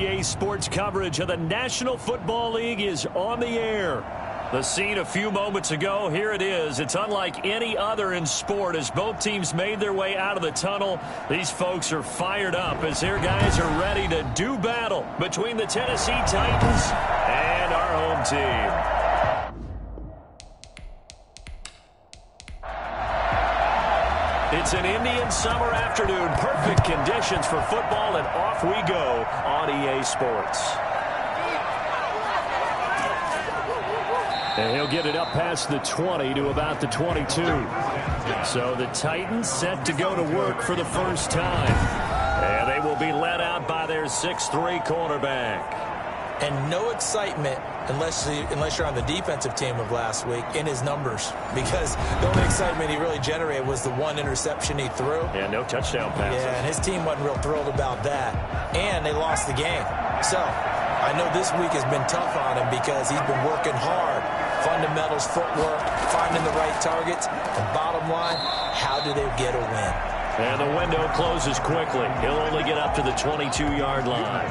EA Sports coverage of the National Football League is on the air. The scene a few moments ago, here it is. It's unlike any other in sport as both teams made their way out of the tunnel. These folks are fired up as their guys are ready to do battle between the Tennessee Titans and our home team. It's an Indian summer afternoon. Perfect conditions for football, and off we go on EA Sports. And he'll get it up past the 20 to about the 22. So the Titans set to go to work for the first time. And they will be led out by their 6'3 quarterback. And no excitement unless you're on the defensive team of last week in his numbers, because the only excitement he really generated was the one interception he threw. Yeah, no touchdown passes. Yeah, and his team wasn't real thrilled about that. And they lost the game. So I know this week has been tough on him because he's been working hard. Fundamentals, footwork, finding the right targets. And bottom line, how do they get a win? And the window closes quickly. He'll only get up to the 22-yard line.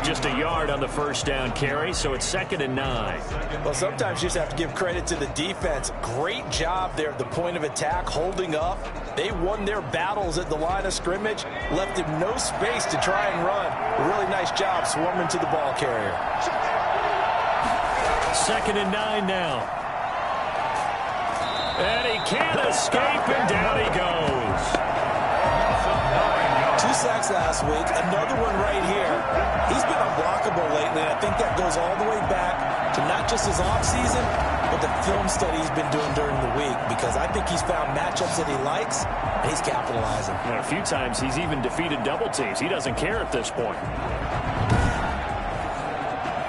Just a yard on the first down carry, so it's 2nd and 9. Well, sometimes you just have to give credit to the defense. Great job there at the point of attack, holding up. They won their battles at the line of scrimmage, left him no space to try and run. A really nice job swarming to the ball carrier. 2nd and 9 now. And he can't escape, and down he goes. 2 sacks last week, another one right here. He's been unblockable lately, and I think that goes all the way back to not just his offseason, but the film study he's been doing during the week, because I think he's found matchups that he likes, and he's capitalizing. And a few times he's even defeated double teams. He doesn't care at this point.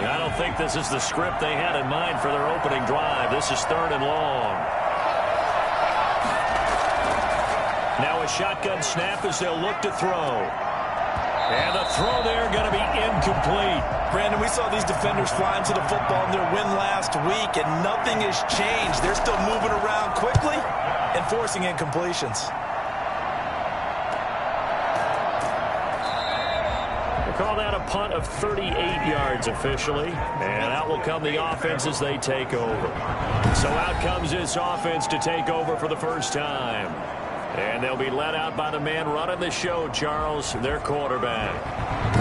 I don't think this is the script they had in mind for their opening drive. This is 3rd and long. Now a shotgun snap as they'll look to throw. And the throw there going to be incomplete. Brandon, we saw these defenders flying to the football in their win last week, and nothing has changed. They're still moving around quickly and forcing incompletions. We'll call that a punt of 38 yards officially. And out will come the offense as they take over. So out comes this offense to take over for the first time. And they'll be led out by the man running the show, Charles, their quarterback.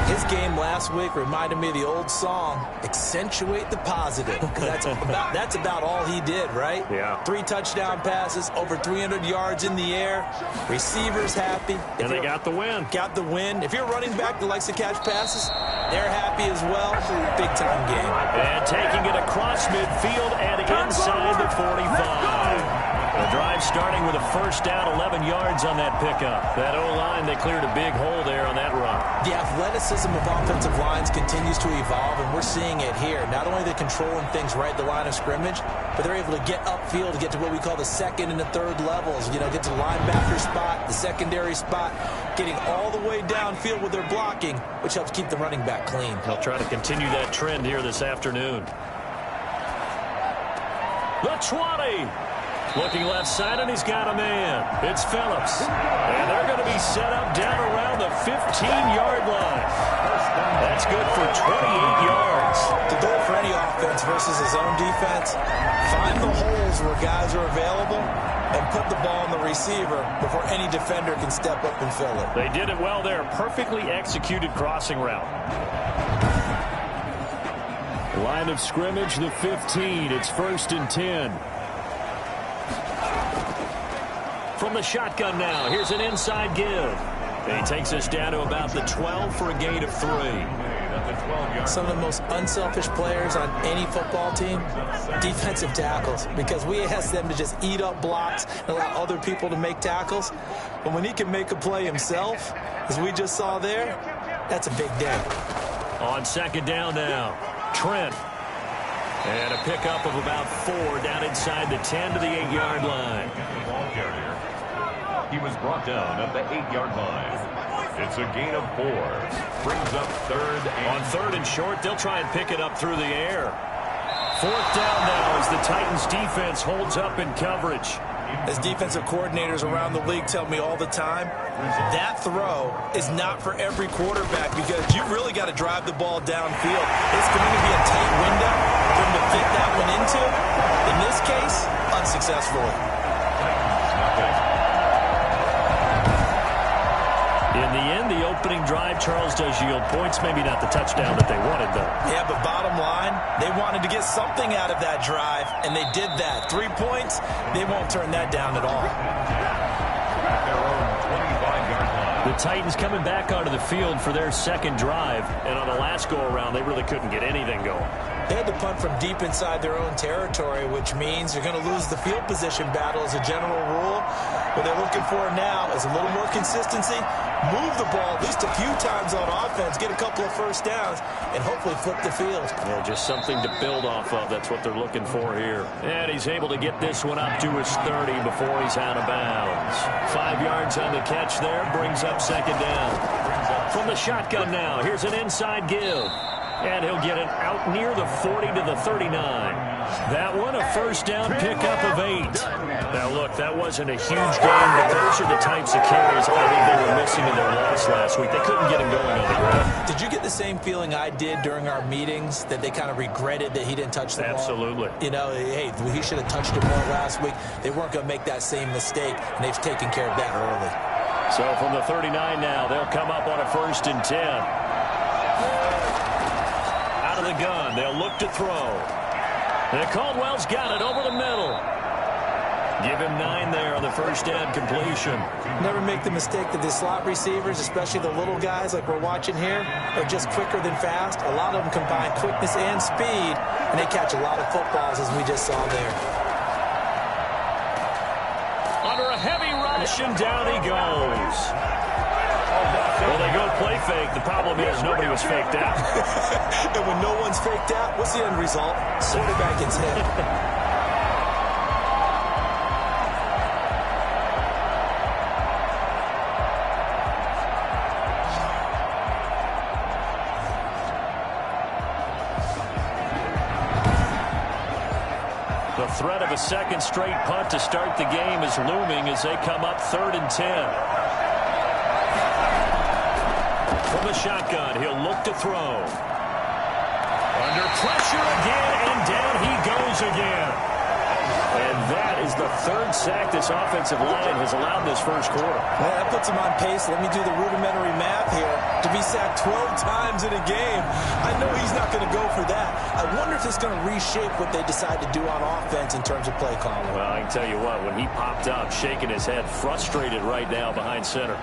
His game last week reminded me of the old song, Accentuate the Positive. Because that's about all he did, right? Yeah. 3 touchdown passes, over 300 yards in the air. Receivers happy. And they got the win. Got the win. If you're a running back that likes to catch passes, they're happy as well. Big-time game. And taking it across midfield and inside the 45. The drive starting with a first down, 11 yards on that pickup. That O-line, they cleared a big hole there on that run. The athleticism of offensive lines continues to evolve, and we're seeing it here. Not only are they controlling things right at the line of scrimmage, but they're able to get upfield to get to what we call the 2nd and the 3rd levels. You know, get to the linebacker spot, the secondary spot, getting all the way downfield with their blocking, which helps keep the running back clean. They'll try to continue that trend here this afternoon. The 20. Looking left side, and he's got a man. It's Phillips. And they're going to be set up down around the 15-yard line. That's good for 28 yards. The goal for any offense versus his own defense, find the holes where guys are available and put the ball on the receiver before any defender can step up and fill it. They did it well there. Perfectly executed crossing route. Line of scrimmage, the 15. It's 1st and 10. From the shotgun now, here's an inside give. And he takes us down to about the 12 for a gain of 3. Some of the most unselfish players on any football team, defensive tackles, because we ask them to just eat up blocks and allow other people to make tackles. But when he can make a play himself, as we just saw there, that's a big day. On 2nd down now, Trent. And a pickup of about 4 down inside the 10 to the 8-yard line. He was brought down at the 8-yard line. It's a gain of 4. Brings up 3rd and... On 3rd and short, they'll try and pick it up through the air. 4th down now as the Titans defense holds up in coverage. As defensive coordinators around the league tell me all the time, that throw is not for every quarterback because you really got to drive the ball downfield. It's going to be a tight window for him to fit that one into. In this case, unsuccessfully. In the end, the opening drive, Charles, does yield points. Maybe not the touchdown that they wanted, though. Yeah, but bottom line, they wanted to get something out of that drive, and they did that. 3 points, they won't turn that down at all. The Titans coming back onto the field for their second drive, and on the last go-around, they really couldn't get anything going. They had to punt from deep inside their own territory, which means you're going to lose the field position battle as a general rule. What they're looking for now is a little more consistency, move the ball at least a few times on offense, get a couple of first downs, and hopefully flip the field. Yeah, just something to build off of. That's what they're looking for here. And he's able to get this one up to his 30 before he's out of bounds. 5 yards on the catch there, brings up second down. From the shotgun now, here's an inside give. And he'll get it out near the 40 to the 39. That one, a first down pickup of 8. Now, look, that wasn't a huge game, but those are the types of carries I think they were missing in their loss last week. They couldn't get him going on the ground. Did you get the same feeling I did during our meetings, that they kind of regretted that he didn't touch the ball? Absolutely. You know, hey, he should have touched it more last week. They weren't going to make that same mistake, and they've taken care of that early. So from the 39 now, they'll come up on a 1st and 10. The gun. They'll look to throw. And Caldwell's got it over the middle. Give him 9 there on the first down completion. Never make the mistake that the slot receivers, especially the little guys like we're watching here, are just quicker than fast. A lot of them combine quickness and speed, and they catch a lot of footballs, as we just saw there. Under a heavy rush, and down he goes. Well, they go play fake. The problem is nobody was faked out. And when no one's faked out, what's the end result? Quarterback gets hit. The threat of a second straight punt to start the game is looming as they come up 3rd and 10. From the shotgun, he'll look to throw. Under pressure again, and down he goes again. And that is the 3rd sack this offensive line has allowed this first quarter. Well, that puts him on pace. Let me do the rudimentary math here. To be sacked 12 times in a game, I know he's not going to go for that. I wonder if it's going to reshape what they decide to do on offense in terms of play calling. Well, I can tell you what, when he popped up, shaking his head, frustrated right now behind center.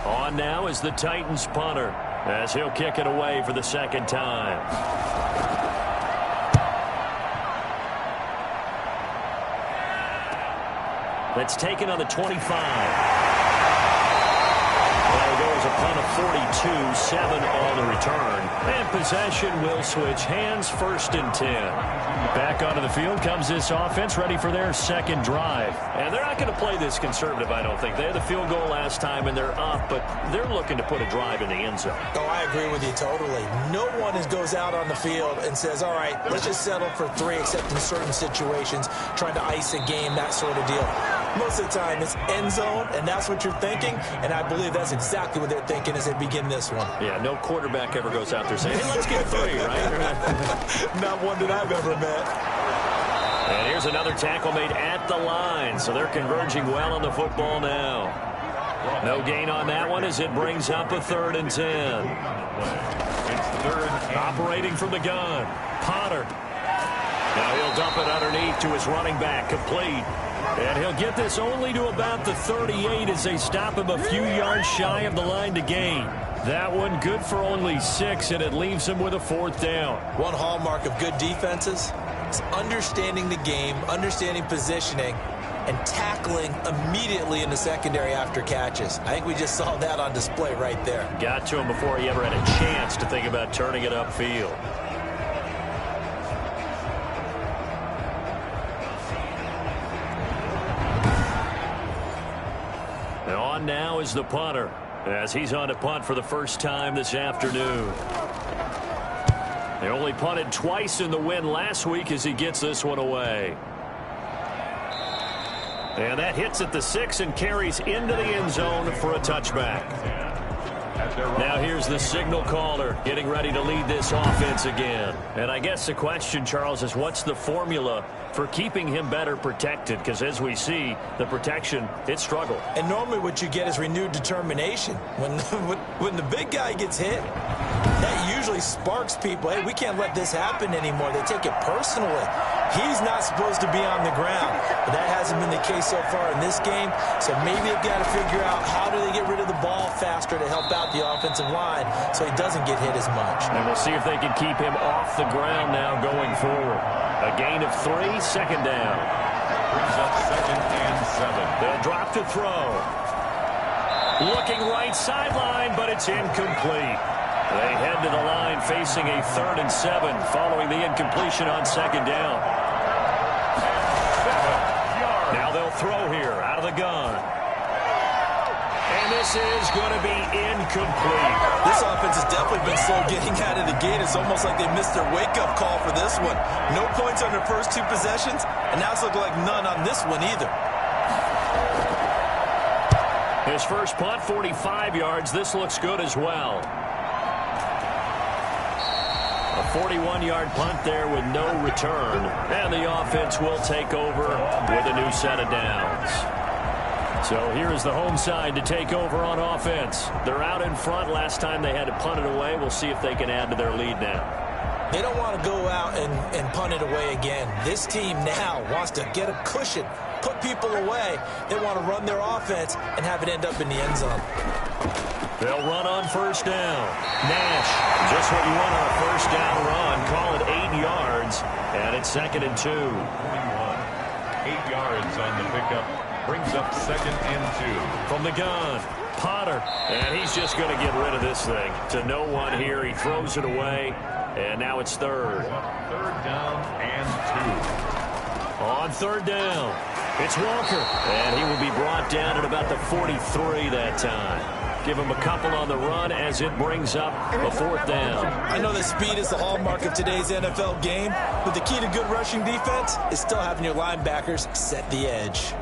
On now is the Titans punter, as he'll kick it away for the second time. That's taken on the 25. There goes a punt of 42, 7 on the return. And possession will switch hands, 1st and 10. Back onto the field comes this offense, ready for their second drive. And they're not going to play this conservative, I don't think. They had the field goal last time, and they're up, but they're looking to put a drive in the end zone. Oh, I agree with you totally. No one goes out on the field and says, all right, let's just settle for 3, except in certain situations, trying to ice a game, that sort of deal. Most of the time, it's end zone, and that's what you're thinking, and I believe that's exactly what they're thinking as they begin this one. Yeah, no quarterback ever goes out there saying, hey, let's get 3, right? Not one that I've ever met. And here's another tackle made at the line, so they're converging well on the football now. No gain on that one as it brings up a 3rd and 10. It's 3rd. Operating from the gun, Potter. Now he'll dump it underneath to his running back, complete. And he'll get this only to about the 38 as they stop him a few yards shy of the line to gain. That one good for only 6, and it leaves him with a 4th down. One hallmark of good defenses is understanding the game, understanding positioning, and tackling immediately in the secondary after catches. I think we just saw that on display right there. Got to him before he ever had a chance to think about turning it upfield. On now is the punter, as he's on to punt for the first time this afternoon. They only punted twice in the win last week as he gets this one away. And that hits at the 6 and carries into the end zone for a touchback. Now here's the signal caller getting ready to lead this offense again. And I guess the question, Charles, is what's the formula for keeping him better protected? Because as we see, the protection, it struggled. And normally what you get is renewed determination. When the big guy gets hit, that usually sparks people. Hey, we can't let this happen anymore. They take it personally. He's not supposed to be on the ground. But that hasn't been the case so far in this game. So maybe they've got to figure out how do they get rid of the ball faster to help out the offensive line so he doesn't get hit as much. And we'll see if they can keep him off the ground now going forward. A gain of 3, second down. Brings up 2nd and 7. They'll drop to throw. Looking right sideline, but it's incomplete. They head to the line facing a 3rd and 7 following the incompletion on 2nd down. Now they'll throw here out of the gun. And this is going to be incomplete. This offense has definitely been slow getting out of the gate. It's almost like they missed their wake-up call for this one. No points on their first 2 possessions, and now it's looking like none on this one either. His first punt, 45 yards. This looks good as well. A 41-yard punt there with no return. And the offense will take over with a new set of downs. So here's the home side to take over on offense. They're out in front. Last time they had to punt it away. We'll see if they can add to their lead now. They don't want to go out and punt it away again. This team now wants to get a cushion, put people away. They want to run their offense and have it end up in the end zone. They'll run on 1st down. Nash, just what you want on a 1st down run. Call it 8 yards, and it's 2nd and 2. 8 yards on the pickup. Brings up 2nd and 2. From the gun, Potter. And he's just going to get rid of this thing. To no one here. He throws it away, and now it's 3rd. 3rd down and 2. On 3rd down, it's Walker. And he will be brought down at about the 43 that time. Give him a couple on the run as it brings up a 4th down. I know that speed is the hallmark of today's NFL game, but the key to good rushing defense is still having your linebackers set the edge.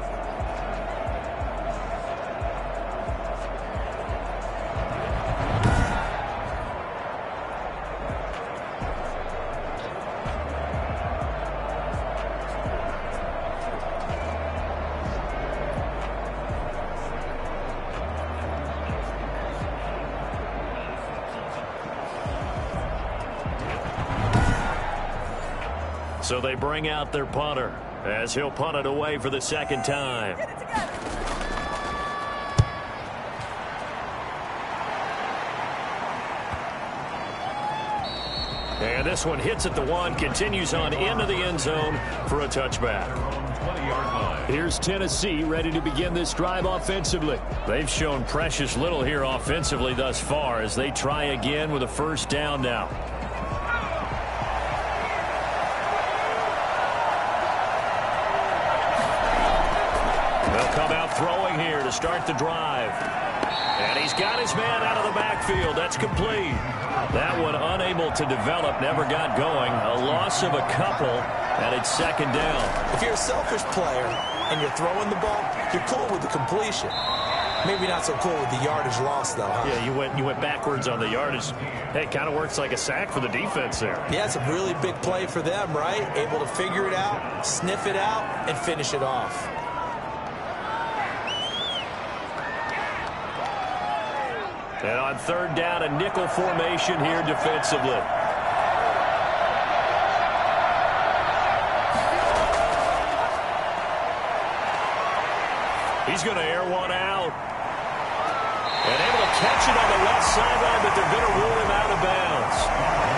So they bring out their punter as he'll punt it away for the 2nd time. And this one hits at the 1, continues on into the end zone for a touchback. 20-yard line. Here's Tennessee ready to begin this drive offensively. They've shown precious little here offensively thus far as they try again with a 1st down now. Throwing here to start the drive. And he's got his man out of the backfield. That's complete. That one unable to develop, never got going. A loss of a couple, and it's 2nd down. If you're a selfish player and you're throwing the ball, you're cool with the completion. Maybe not so cool with the yardage loss, though, huh? Yeah, you went backwards on the yardage. Hey, it kind of works like a sack for the defense there. Yeah, it's a really big play for them, right? Able to figure it out, sniff it out, and finish it off. And on 3rd down, a nickel formation here defensively. He's going to air one out. And able to catch it on the left sideline, but they're going to rule him out of bounds.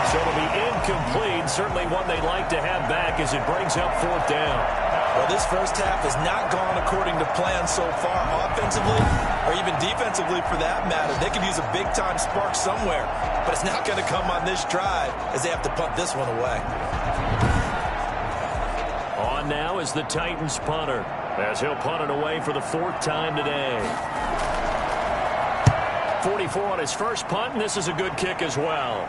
So it'll be incomplete. Certainly one they'd like to have back as it brings up 4th down. Well, this first half has not gone according to plan so far offensively or even defensively for that matter. They could use a big-time spark somewhere, but it's not going to come on this drive as they have to punt this one away. On now is the Titans punter as he'll punt it away for the 4th time today. 44 on his first punt, and this is a good kick as well.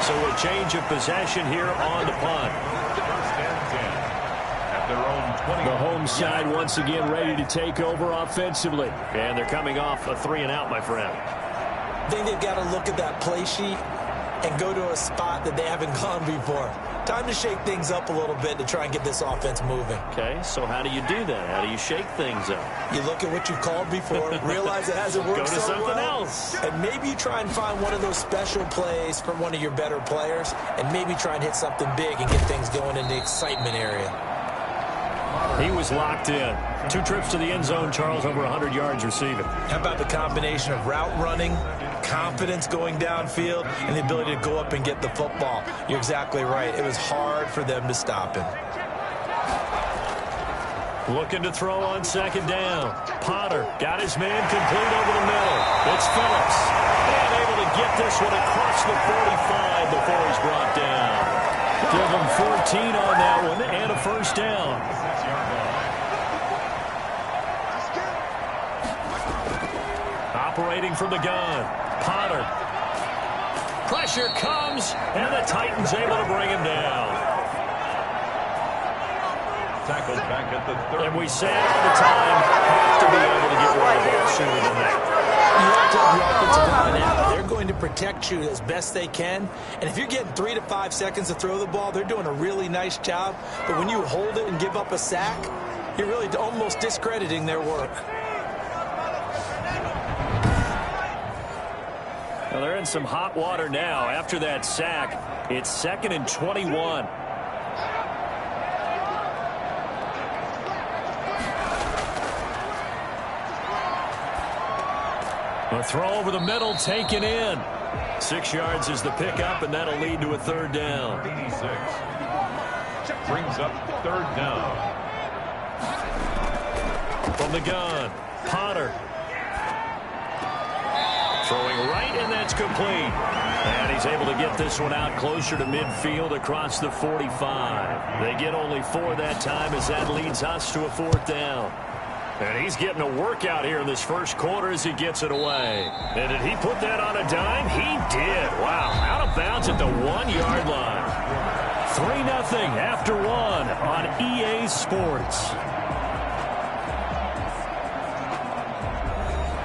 So a change of possession here on the punt. First and 10 at their own 20. The home side once again ready to take over offensively. And they're coming off a 3-and-out, my friend. I think they've got to look at that play sheet and go to a spot that they haven't gone before. Time to shake things up a little bit to try and get this offense moving. Okay, so how do you do that? How do you shake things up? You look at what you've called before, realize it hasn't worked Go to so something well, else. and maybe you try and find one of those special plays from one of your better players, and maybe try and hit something big and get things going in the excitement area. He was locked in. 2 trips to the end zone, Charles, over 100 yards receiving. How about the combination of route running, confidence going downfield, and the ability to go up and get the football? You're exactly right. It was hard for them to stop him. Looking to throw on second down. Potter got his man complete over the middle. It's Phillips. And able to get this one across the 45 before he's brought down. Give him 14 on that one and a first down. Operating from the gun. Potter. Pressure comes, and the Titans able to bring him down. Tackled back at the 30. And we say it all the time, have to be able to get rid of it sooner than that. You have to have the offensive line out. They're going to protect you as best they can. And if you're getting 3 to 5 seconds to throw the ball, they're doing a really nice job. But when you hold it and give up a sack, you're really almost discrediting their work. Well, they're in some hot water now. After that sack, it's 2nd and 21. A throw over the middle, taken in. 6 yards is the pickup, and that'll lead to a third down. 86. Brings up third down. From the gun, Potter. Throwing right, and that's complete. And he's able to get this one out closer to midfield across the 45. They get only 4 that time as that leads us to a 4th down. And he's getting a workout here in this first quarter as he gets it away. And did he put that on a dime? He did. Wow, out of bounds at the 1-yard line. 3-0 after 1 on EA Sports.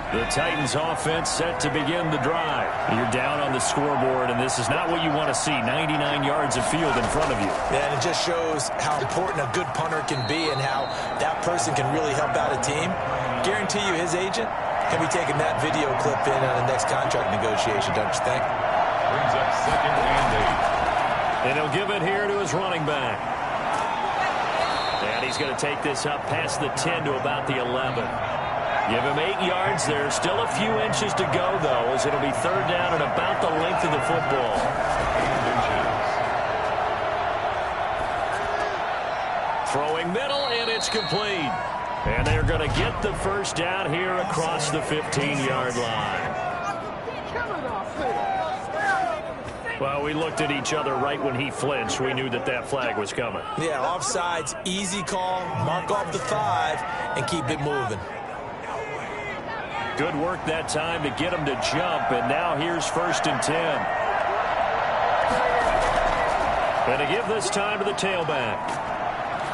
The Titans offense set to begin the drive. You're down on the scoreboard, and this is not what you want to see. 99 yards of field in front of you. Yeah, and it just shows how important a good punter can be and how that person can really help out a team. Guarantee you his agent can be taking that video clip in on the next contract negotiation, don't you think? Brings up 2nd and 8. And he'll give it here to his running back. And he's going to take this up past the 10 to about the 11. Give him 8 yards. There's still a few inches to go, though, as it'll be third down and about the length of the football. 8 inches. Throwing middle, and it's complete. And they're going to get the first down here across the 15-yard line. Well, we looked at each other right when he flinched. We knew that that flag was coming. Yeah, offsides, easy call, mark off the 5, and keep it moving. Good work that time to get him to jump, and now here's 1st and 10. And to give this time to the tailback.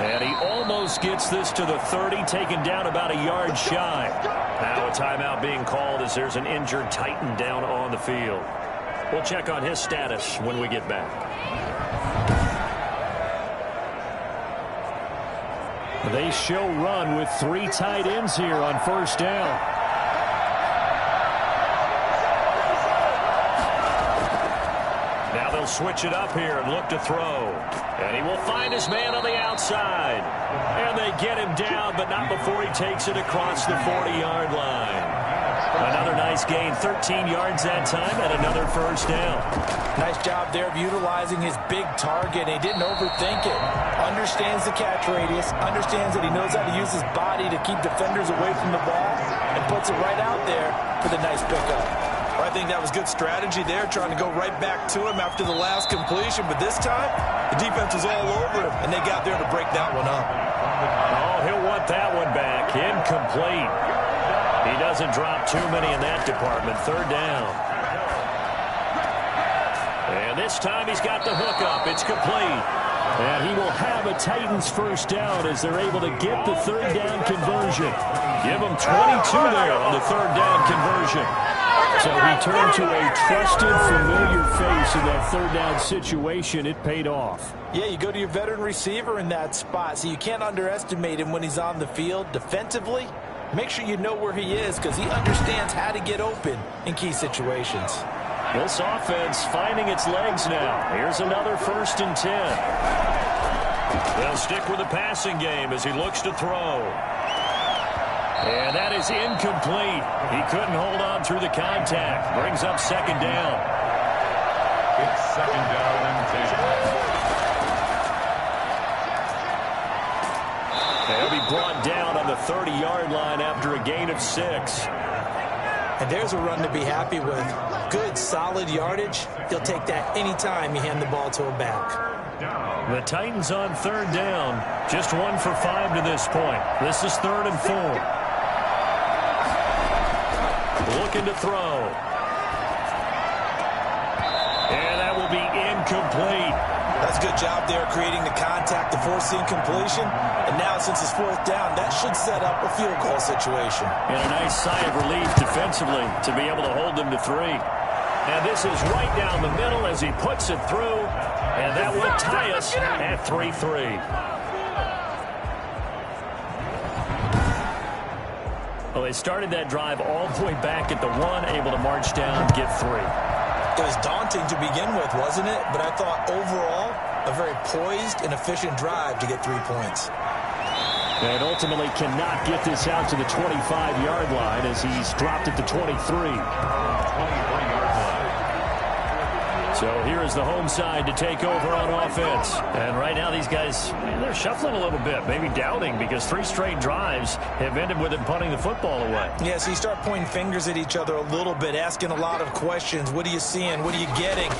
And he almost gets this to the 30, taken down about a yard shy. Now a timeout being called as there's an injured Titan down on the field. We'll check on his status when we get back. They show run with 3 tight ends here on 1st down. Now they'll switch it up here and look to throw. And he will find his man on the outside. And they get him down, but not before he takes it across the 40-yard line. Another nice gain, 13 yards that time, and another first down. Nice job there of utilizing his big target. He didn't overthink it. Understands the catch radius, understands that he knows how to use his body to keep defenders away from the ball, and puts it right out there for the nice pickup. I think that was good strategy there, trying to go right back to him after the last completion. But this time, the defense was all over him, and they got there to break that one up. Oh, he'll want that one back. Incomplete. He doesn't drop too many in that department. Third down. And And this time he's got the hook up. It's complete. And he will have a Titans first down as they're able to get the third down conversion. Give him 22 there on the third down conversion. So he turned to a trusted, familiar face in that third down situation. It paid off. Yeah, you go to your veteran receiver in that spot, so you can't underestimate him when he's on the field. Defensively, make sure you know where he is because he understands how to get open in key situations. This offense finding its legs now. Here's another 1st and 10. They'll stick with the passing game as he looks to throw. And that is incomplete. He couldn't hold on through the contact. Brings up 2nd down. It's 2nd down and 10. They'll be brought down on the 30-yard line after a gain of 6. And there's a run to be happy with. Good, solid yardage. He'll take that anytime you hand the ball to a back. The Titans on 3rd down. Just 1 for 5 to this point. This is 3rd and 4. Looking to throw. And that will be incomplete. That's a good job there creating the contact to force the incompletion. And now since it's 4th down, that should set up a field goal situation. And a nice sigh of relief defensively to be able to hold them to 3. And this is right down the middle as he puts it through. And that will tie us at 3-3. Well, they started that drive all the way back at the 1, able to march down, get 3. It was daunting to begin with, wasn't it? But I thought overall, a very poised and efficient drive to get 3 points. And ultimately cannot get this out to the 25-yard line as he's dropped it to 23. 23-yard line. So here is the home side to take over on offense. And right now these guys, they're shuffling a little bit, maybe doubting because 3 straight drives have ended with them punting the football away. Yeah, so you start pointing fingers at each other a little bit, asking a lot of questions. What are you seeing? What are you getting?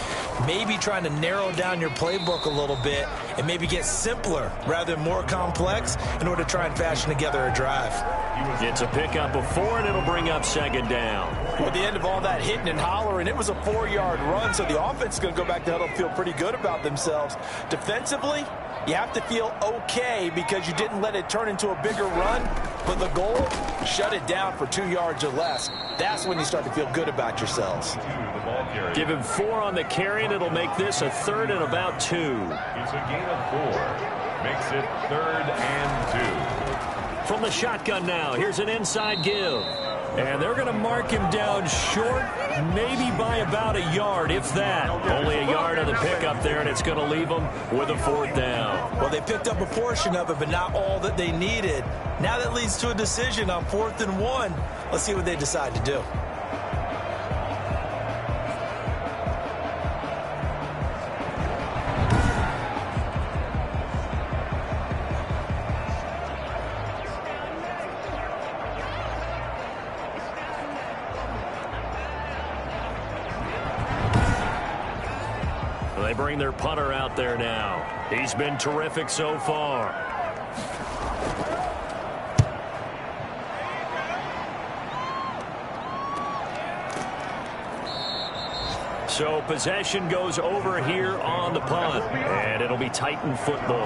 Maybe trying to narrow down your playbook a little bit and maybe get simpler rather than more complex in order to try and fashion together a drive. It's a pickup of 4, and it'll bring up 2nd down. At the end of all that hitting and hollering, it was a 4-yard run, so the offense is going to go back to huddle and feel pretty good about themselves. Defensively, you have to feel okay because you didn't let it turn into a bigger run, but the goal, shut it down for 2 yards or less. That's when you start to feel good about yourselves. Give him 4 on the carry, and it'll make this a 3rd and about 2. It's a gain of 4. Makes it 3rd and 2. From the shotgun now, here's an inside give. And they're going to mark him down short, maybe by about a yard, if that. Only a yard on the pickup there, and it's going to leave them with a 4th down. Well, they picked up a portion of it, but not all that they needed. Now that leads to a decision on 4th and 1. Let's see what they decide to do. They bring their punter out there now. He's been terrific so far. So possession goes over here on the punt, and it'll be Titan football.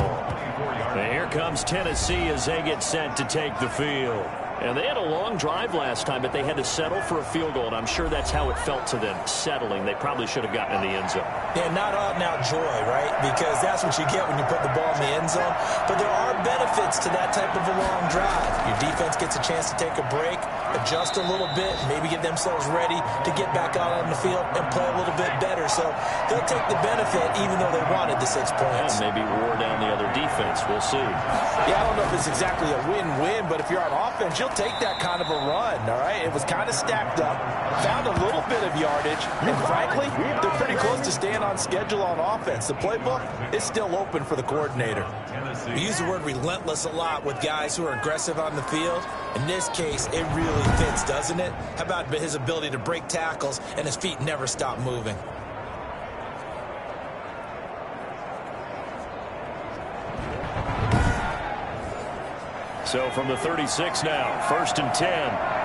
And here comes Tennessee as they get set to take the field. And they had a long drive last time, but they had to settle for a field goal, and I'm sure that's how it felt to them, settling. They probably should have gotten in the end zone. Yeah, not out-and-out joy, right? Because that's what you get when you put the ball in the end zone. But there are benefits to that type of a long drive. Your defense gets a chance to take a break, adjust a little bit, maybe get themselves ready to get back out on the field and play a little bit better. So they'll take the benefit even though they wanted the 6 points. And maybe wore down the other defense. We'll see. Yeah, I don't know if it's exactly a win-win, but if you're on offense, you'll take that kind of a run, all right? It was kind of stacked up, found a little bit of yardage, and frankly, they're pretty close to staying on schedule on offense. The playbook is still open for the coordinator. We use the word relentless a lot with guys who are aggressive on the field. In this case, it really fits, doesn't it? How about his ability to break tackles and his feet never stop moving? So from the 36 now, 1st and 10.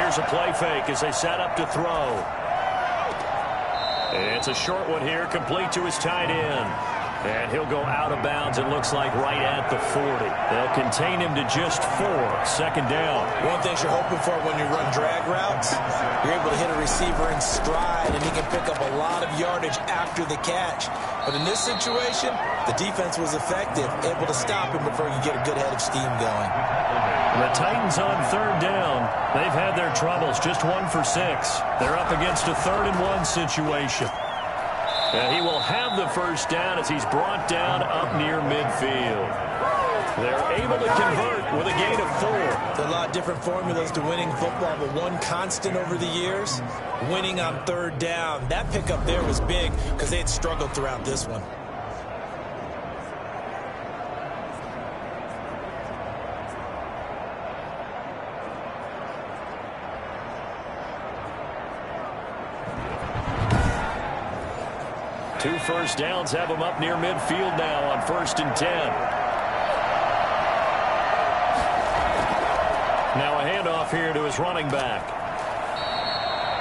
Here's a play fake as they set up to throw. It's a short one here, complete to his tight end. And he'll go out of bounds, it looks like, right at the 40. They'll contain him to just 4. Second down. One thing you're hoping for when you run drag routes, you're able to hit a receiver in stride, and he can pick up a lot of yardage after the catch. But in this situation, the defense was effective, able to stop him before you get a good head of steam going. The Titans on third down. They've had their troubles, just 1 for 6. They're up against a 3rd-and-1 situation. And he will have the first down as he's brought down up near midfield. They're able to convert with a gain of 4. There are a lot of different formulas to winning football, but one constant over the years, winning on third down. That pickup there was big because they had struggled throughout this one. Two first downs have him up near midfield now on 1st and 10. Now a handoff here to his running back.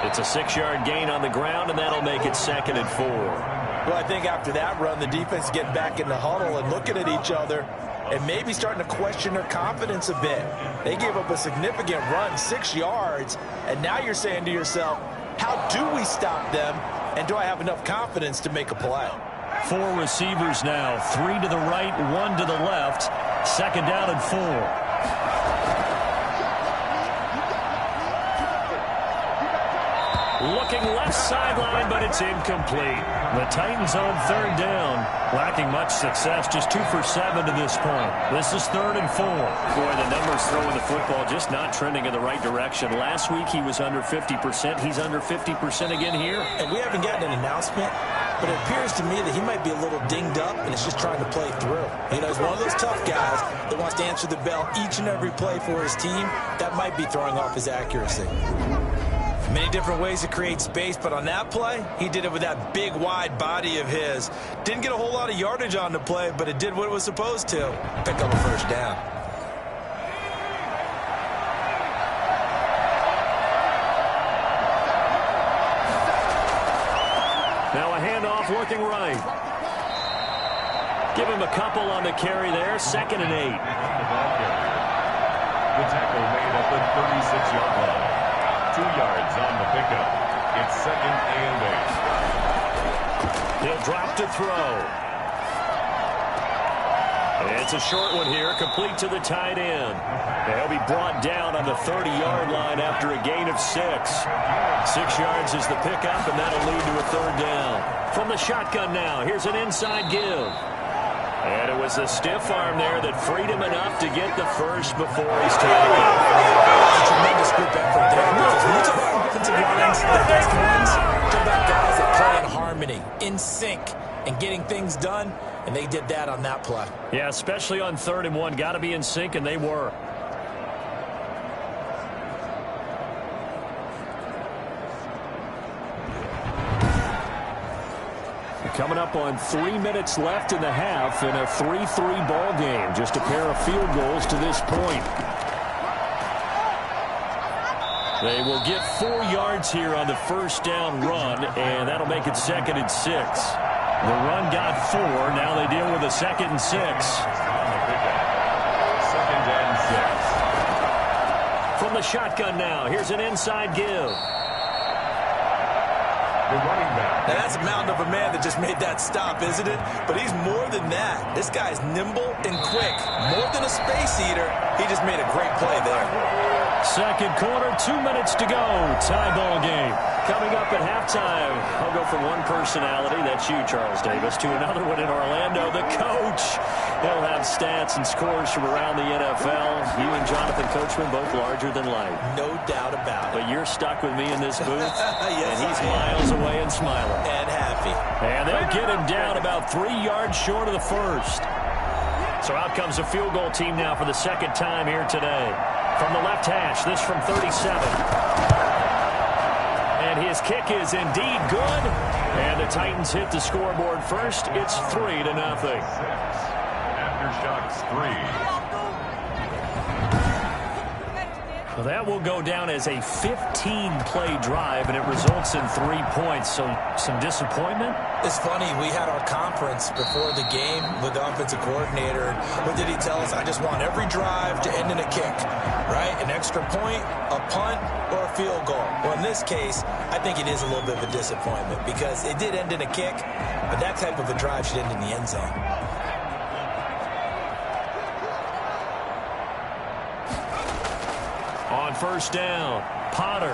It's a 6-yard gain on the ground, and that'll make it 2nd and 4. Well, I think after that run, the defense is getting back in the huddle and looking at each other and maybe starting to question their confidence a bit. They gave up a significant run, 6 yards, and now you're saying to yourself, how do we stop them? And do I have enough confidence to make a play? 4 receivers now, 3 to the right, 1 to the left. 2nd down and 4. Looking left sideline, but it's incomplete. The Titans on third down, lacking much success, just 2 for 7 to this point. This is 3rd and 4. Boy, the numbers throwing the football just not trending in the right direction. Last week he was under 50%. He's under 50% again here. And we haven't gotten an announcement, but it appears to me that he might be a little dinged up and is just trying to play through. You know, he's one of those tough guys that wants to answer the bell each and every play for his team. That might be throwing off his accuracy. Many different ways to create space, but on that play, he did it with that big, wide body of his. Didn't get a whole lot of yardage on the play, but it did what it was supposed to. Pick up a first down. Now a handoff looking right. Give him a couple on the carry there, 2nd and 8. The tackle made at the 36-yard line. 2 yards on the pickup. It's 2nd and 8. He'll drop to throw. It's a short one here, complete to the tight end. He'll be brought down on the 30-yard line after a gain of 6. 6 yards is the pickup, and that'll lead to a 3rd down. From the shotgun now, here's an inside give. And it was a stiff arm there that freed him enough to get the first before he's tackled. It's a tremendous group effort there. Because when you talk about offensive lines that does things, talk about guys that play in harmony, in sync, and getting things done, and they did that on that play. Yeah, especially on 3rd and 1. Got to be in sync, and they were. Coming up on 3 minutes left in the half in a 3-3 ball game. Just a pair of field goals to this point. They will get 4 yards here on the first down run, and that'll make it 2nd and 6. The run got 4. Now they deal with a 2nd and 6. 2nd and 6. From the shotgun now, here's an inside give. The running back. Now, that's a mountain of a man that just made that stop, isn't it? But he's more than that. This guy's nimble and quick. More than a space eater, he just made a great play there. Second quarter, 2 minutes to go. Tie ball game. Coming up at halftime, I'll go from one personality, that's you, Charles Davis, to another one in Orlando, the coach. He'll have stats and scores from around the NFL. You and Jonathan Coachman, both larger than life. No doubt about it. But you're stuck with me in this booth, Yes, and he's miles away and smiling. And happy. And they'll get him down about 3 yards short of the first. So out comes the field goal team now for the second time here today. From the left hash, this from 37. And his kick is indeed good. And the Titans hit the scoreboard first. It's 3-0. Aftershocks 3. Well, that will go down as a 15-play drive, and it results in 3 points. So some disappointment? It's funny. We had our conference before the game with the offensive coordinator. What did he tell us? I just want every drive to end in a kick, right? An extra point, a punt, or a field goal. Well, in this case, I think it is a little bit of a disappointment because it did end in a kick, but that type of a drive should end in the end zone. On first down, Potter.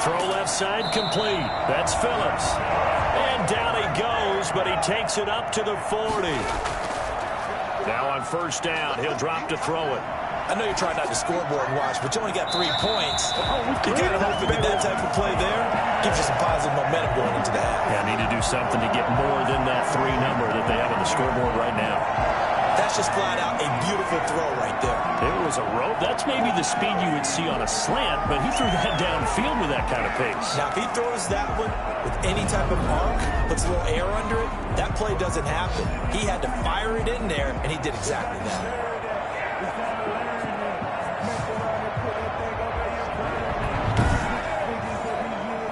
Throw left side complete. That's Phillips. And down he goes, but he takes it up to the 40. Now on first down, he'll drop to throw it. I know you're trying not to scoreboard watch, but you only got 3 points. You kind of hoping that type of play there gives you some positive momentum going into the half. Yeah, need to do something to get more than that 3 number that they have on the scoreboard right now. That's just flat out a beautiful throw right there. It was a rope. That's maybe the speed you would see on a slant, but he threw that downfield with that kind of pace. Now, if he throws that one with any type of arc, puts a little air under it, that play doesn't happen. He had to fire it in there, and he did exactly that.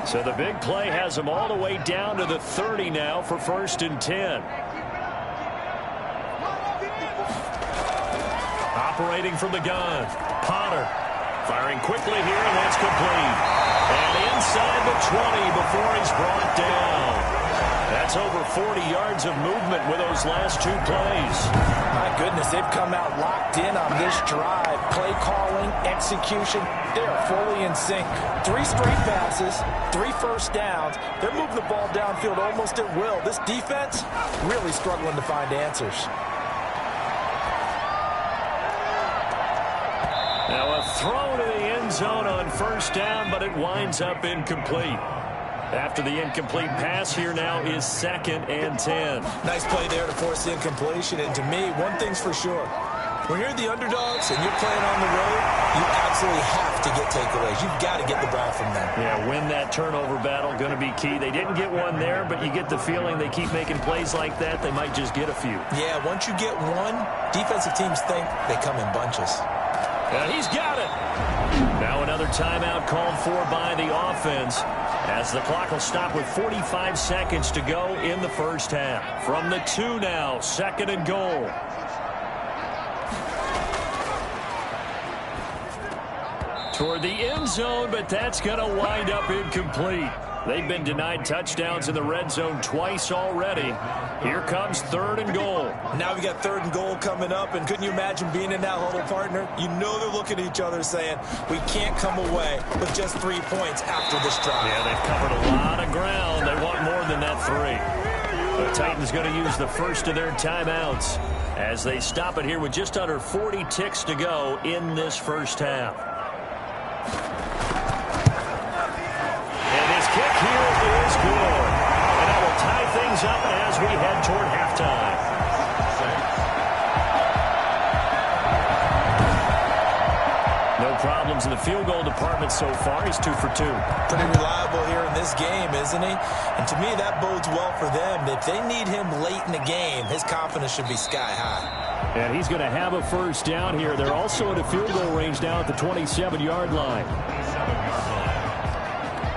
So the big play has him all the way down to the 30 now for 1st and 10. Operating from the gun, Potter firing quickly here, and that's complete. And inside the 20 before he's brought down. That's over 40 yards of movement with those last 2 plays. My goodness, they've come out locked in on this drive. Play calling, execution, they are fully in sync. 3 straight passes, 3 first downs. They're moving the ball downfield almost at will. This defense really struggling to find answers. Now a throw to the end zone on first down, but it winds up incomplete. After the incomplete pass, here now is 2nd and 10. Nice play there to force the incompletion. And to me, one thing's for sure. When you're the underdogs and you're playing on the road, you absolutely have to get takeaways. You've got to get the ball from them. Yeah, win that turnover battle, going to be key. They didn't get one there, but you get the feeling they keep making plays like that, they might just get a few. Yeah, once you get one, defensive teams think they come in bunches. He's got it. Now another timeout called for by the offense as the clock will stop with 45 seconds to go in the first half. From the 2 now, 2nd and goal. Toward the end zone, but that's going to wind up incomplete. They've been denied touchdowns in the red zone twice already. Here comes 3rd and goal. Now we got 3rd and goal coming up, and couldn't you imagine being in that huddle, partner? You know they're looking at each other saying, we can't come away with just 3 points after this drive. Yeah, they've covered a lot of ground. They want more than that 3. The Titans going to use the first of their timeouts as they stop it here with just under 40 ticks to go in this first half. Kick here is good. And that will tie things up as we head toward halftime. No problems in the field goal department so far. He's 2 for 2. Pretty reliable here in this game, isn't he? And to me, that bodes well for them. If they need him late in the game, his confidence should be sky high. And he's going to have a first down here. They're also at a field goal range now at the 27-yard line.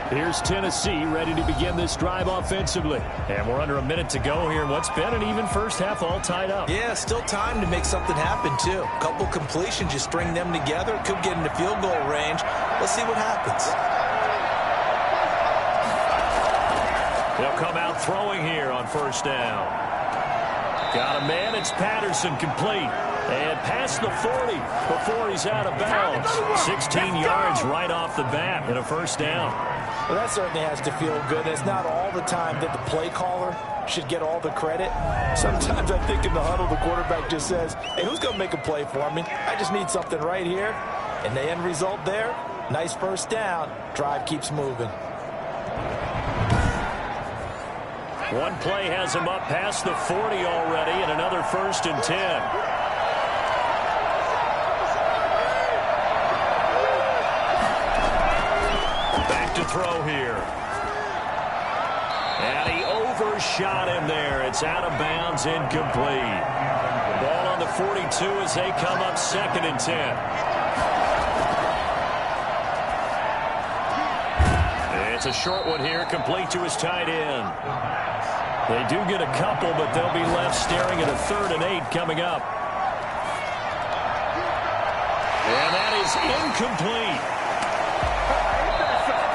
Here's Tennessee ready to begin this drive offensively. And we're under a minute to go here in what's been an even first half, all tied up. Yeah, still time to make something happen, too. A couple completions, just string them together. Could get into field goal range. Let's see what happens. They'll come out throwing here on first down. Got a man. It's Patterson complete. And past the 40 before he's out of bounds. 16 yards right off the bat and a first down. Well, that certainly has to feel good. It's not all the time that the play caller should get all the credit. Sometimes I think in the huddle, the quarterback just says, hey, who's going to make a play for me? I just need something right here. And the end result there, nice first down. Drive keeps moving. One play has him up past the 40 already and another 1st and 10. To throw here. And he overshot him there. It's out of bounds, incomplete. Ball on the 42 as they come up 2nd and 10. It's a short one here, complete to his tight end. They do get a couple, but they'll be left staring at a 3rd and 8 coming up. And that is incomplete.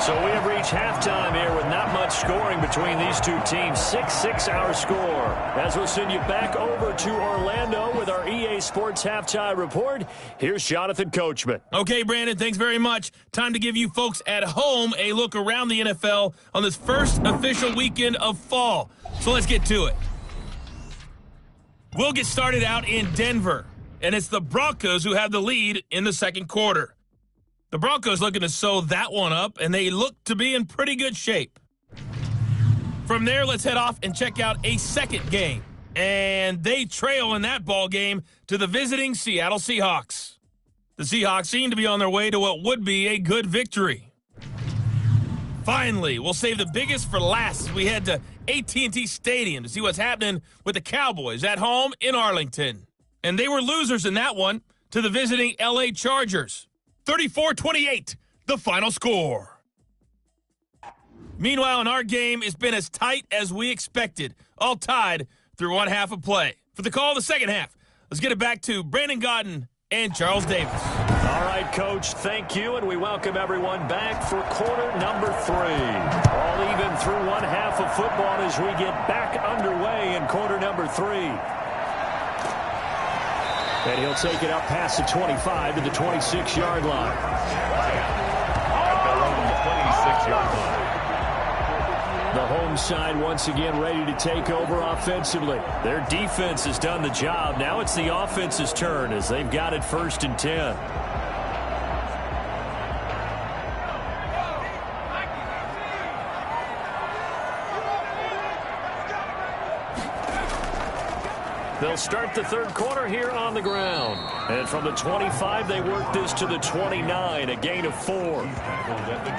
So we have reached halftime here with not much scoring between these two teams. 6-6 our score. As we'll send you back over to Orlando with our EA Sports Halftime Report, here's Jonathan Coachman. Okay, Brandon, thanks very much. Time to give you folks at home a look around the NFL on this first official weekend of fall. So let's get to it. We'll get started out in Denver, and it's the Broncos who have the lead in the second quarter. The Broncos looking to sew that one up, and they look to be in pretty good shape. From there, let's head off and check out a second game. And they trail in that ball game to the visiting Seattle Seahawks. The Seahawks seem to be on their way to what would be a good victory. Finally, we'll save the biggest for last as we head to AT&T Stadium to see what's happening with the Cowboys at home in Arlington. And they were losers in that one to the visiting LA Chargers. 34-28, the final score. Meanwhile, in our game, it's been as tight as we expected, all tied through one half of play. For the call of the second half, let's get it back to Brandon Godden and Charles Davis. All right, Coach, thank you, and we welcome everyone back for quarter number 3. All even through one half of football as we get back underway in quarter number 3. And he'll take it up past the 25 to the 26-yard line. At their own 26-yard line. The home side once again ready to take over offensively. Their defense has done the job. Now it's the offense's turn as they've got it 1st and 10. They'll start the third quarter here on the ground. And from the 25, they work this to the 29, a gain of 4.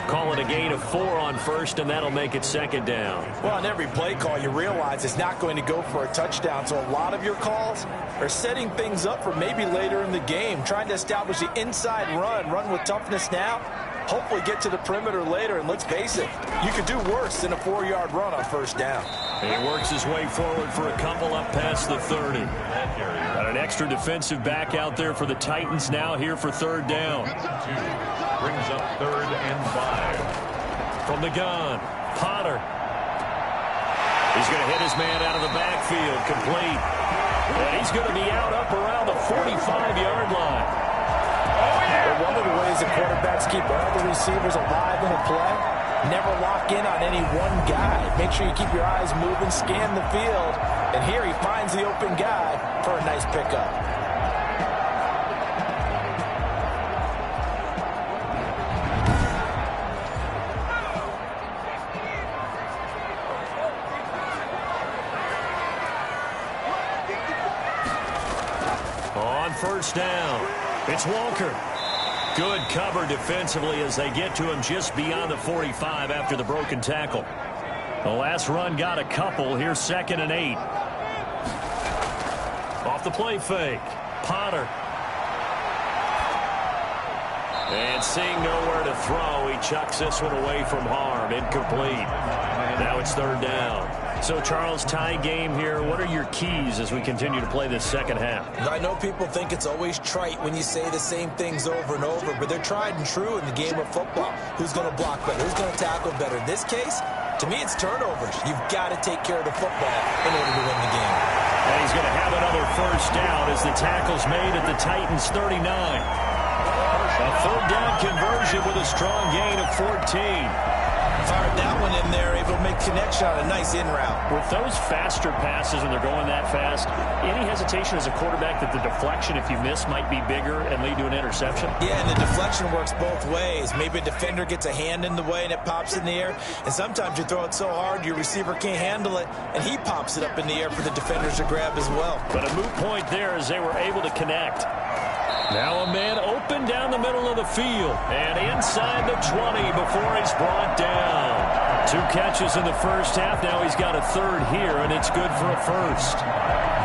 Call it a gain of 4 on first, and that'll make it 2nd down. Well, on every play call, you realize it's not going to go for a touchdown. So a lot of your calls are setting things up for maybe later in the game, trying to establish the inside run with toughness now. Hopefully get to the perimeter later, and let's face it, you could do worse than a 4-yard run on 1st down. He works his way forward for a couple up past the 30. Got an extra defensive back out there for the Titans now here for 3rd down. 2 brings up 3rd and 5. From the gun, Potter. He's going to hit his man out of the backfield, complete. And he's going to be out up around the 45-yard line. But one of the ways the quarterbacks keep all the receivers alive in a play, never lock in on any one guy. Make sure you keep your eyes moving, scan the field, and here he finds the open guy for a nice pickup. On 1st down, it's Walker. Good cover defensively as they get to him just beyond the 45 after the broken tackle. The last run got a couple. Here's 2nd and 8. Off the play fake. Potter. And seeing nowhere to throw, he chucks this one away from harm. Incomplete. Now it's 3rd down. So, Charles, tie game here. What are your keys as we continue to play this second half? I know people think it's always trite when you say the same things over and over, but they're tried and true in the game of football. Who's going to block better? Who's going to tackle better? In this case, to me, it's turnovers. You've got to take care of the football in order to win the game. And he's going to have another 1st down as the tackle's made at the Titans' 39. A 3rd down conversion with a strong gain of 14. Fired that one in there, able to make connection on a nice in route. With those faster passes when they're going that fast, any hesitation as a quarterback that the deflection, if you miss, might be bigger and lead to an interception? Yeah, and the deflection works both ways. Maybe a defender gets a hand in the way and it pops in the air, and sometimes you throw it so hard your receiver can't handle it, and he pops it up in the air for the defenders to grab as well. But a moot point there as they were able to connect. Now a man open down the middle of the field and inside the 20 before he's brought down. 2 catches in the first half. Now he's got a third here, and it's good for a first.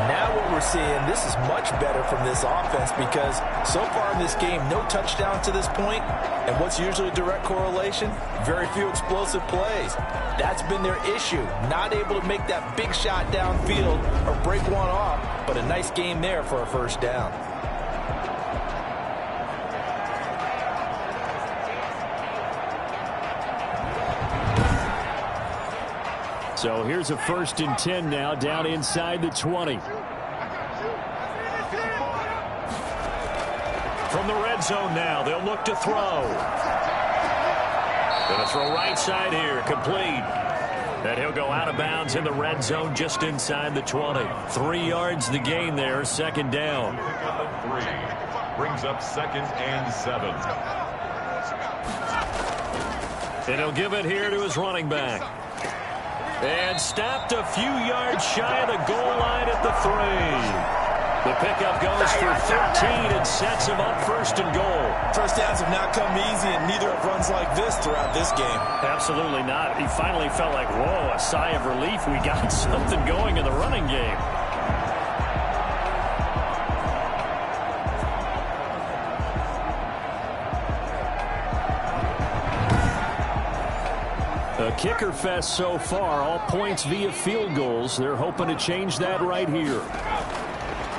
Now what we're seeing, this is much better from this offense because so far in this game, no touchdown to this point. And what's usually a direct correlation? Very few explosive plays. That's been their issue. Not able to make that big shot downfield or break one off, but a nice game there for a first down. So here's a 1st and 10 now, down inside the 20. From the red zone now, they'll look to throw. Gonna throw right side here, complete. And he'll go out of bounds in the red zone just inside the 20. 3 yards the gain there, 2nd down. 3 brings up 2nd and 7. And he'll give it here to his running back. And stopped a few yards shy of the goal line at the 3. The pickup goes for 13 and sets him up 1st and goal. First downs have not come easy, and neither have runs like this throughout this game. Absolutely not. He finally felt like, whoa, a sigh of relief. We got something going in the running game. A kicker fest so far, all points via field goals. They're hoping to change that right here.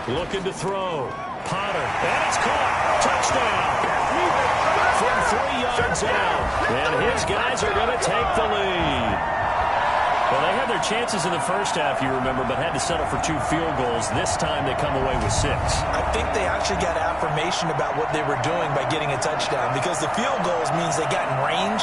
Looking to throw. Potter, and it's caught. Touchdown. From 3 yards out. And his guys are going to take the lead. Well, they had their chances in the first half, you remember, but had to settle for 2 field goals. This time they come away with 6. I think they actually got affirmation about what they were doing by getting a touchdown because the field goals means they got in range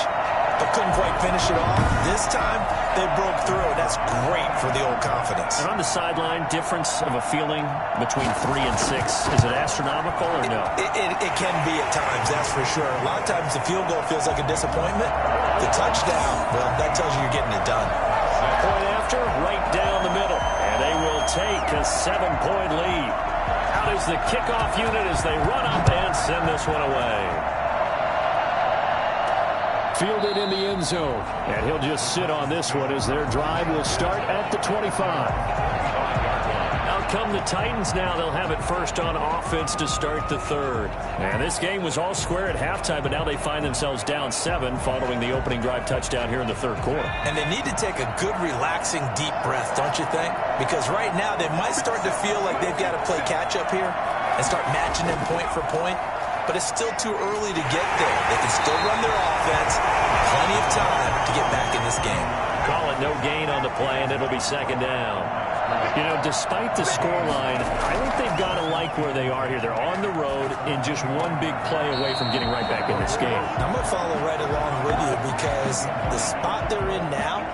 but couldn't quite finish it off. This time, they broke through. That's great for the old confidence. And on the sideline, difference of a feeling between 3 and 6. Is it astronomical or no? It can be at times, that's for sure. A lot of times the field goal feels like a disappointment. The touchdown, well, that tells you you're getting it done. Point after, right down the middle. And they will take a 7-point lead. Out is the kickoff unit as they run up and send this one away. Fielded in the end zone. And he'll just sit on this one as their drive will start at the 25. Out come the Titans now. They'll have it first on offense to start the 3rd. And this game was all square at halftime, but now they find themselves down 7 following the opening drive touchdown here in the 3rd quarter. And they need to take a good, relaxing, deep breath, don't you think? Because right now they might start to feel like they've got to play catch-up here and start matching them point for point. But it's still too early to get there. They can still run their offense. Plenty of time to get back in this game. Call it no gain on the play, and it'll be 2nd down. You know, despite the scoreline, I think they've got to like where they are here. They're on the road and just one big play away from getting right back in this game. I'm going to follow right along with you because the spot they're in now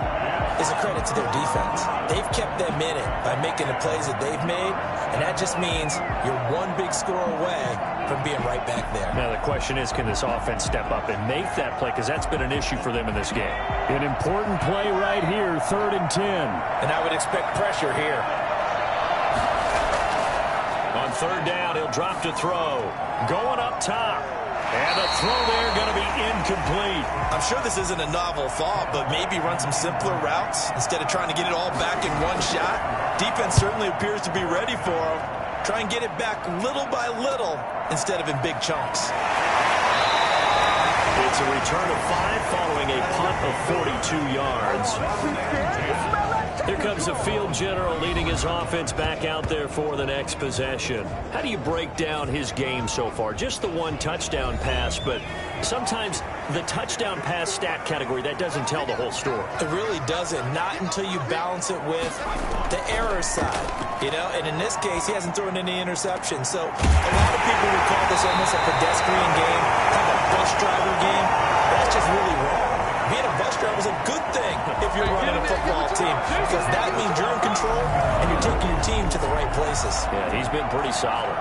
is a credit to their defense. They've kept them in it by making the plays that they've made, and that just means you're one big score away from being right back there. Now the question is, can this offense step up and make that play? Because that's been an issue for them in this game. An important play right here, 3rd and 10. And I would expect pressure here. On 3rd down, he'll drop to throw. Going up top. And the throw there going to be incomplete. I'm sure this isn't a novel thought, but maybe run some simpler routes instead of trying to get it all back in one shot. Defense certainly appears to be ready for him. Try and get it back little by little instead of in big chunks. It's a return of 5 following a punt of 42 yards. Here comes the field general leading his offense back out there for the next possession. How do you break down his game so far? Just the 1 touchdown pass, but sometimes the touchdown pass stat category, that doesn't tell the whole story. It really doesn't. Not until you balance it with the error side. You know, and in this case, he hasn't thrown any interceptions. So a lot of people would call this almost a pedestrian game, kind of a bus driver game. That's just really wrong. Being a bus driver is a good thing if you're running a football team because that means you're in control and you're taking your team to the right places. Yeah, he's been pretty solid.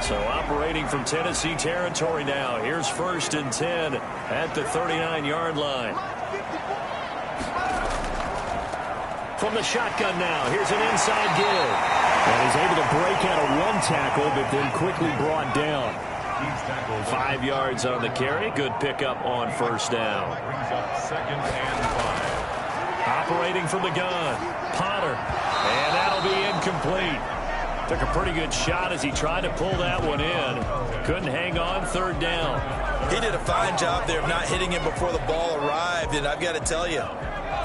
So operating from Tennessee territory now. Here's 1st and 10 at the 39-yard line. From the shotgun now, here's an inside give. And he's able to break out of one tackle, but then quickly brought down. 5 yards on the carry. Good pickup on first down. Brings up 2nd and 5. Operating from the gun. Potter. And that'll be incomplete. Took a pretty good shot as he tried to pull that one in. Couldn't hang on. 3rd down. He did a fine job there of not hitting him before the ball arrived, and I've got to tell you,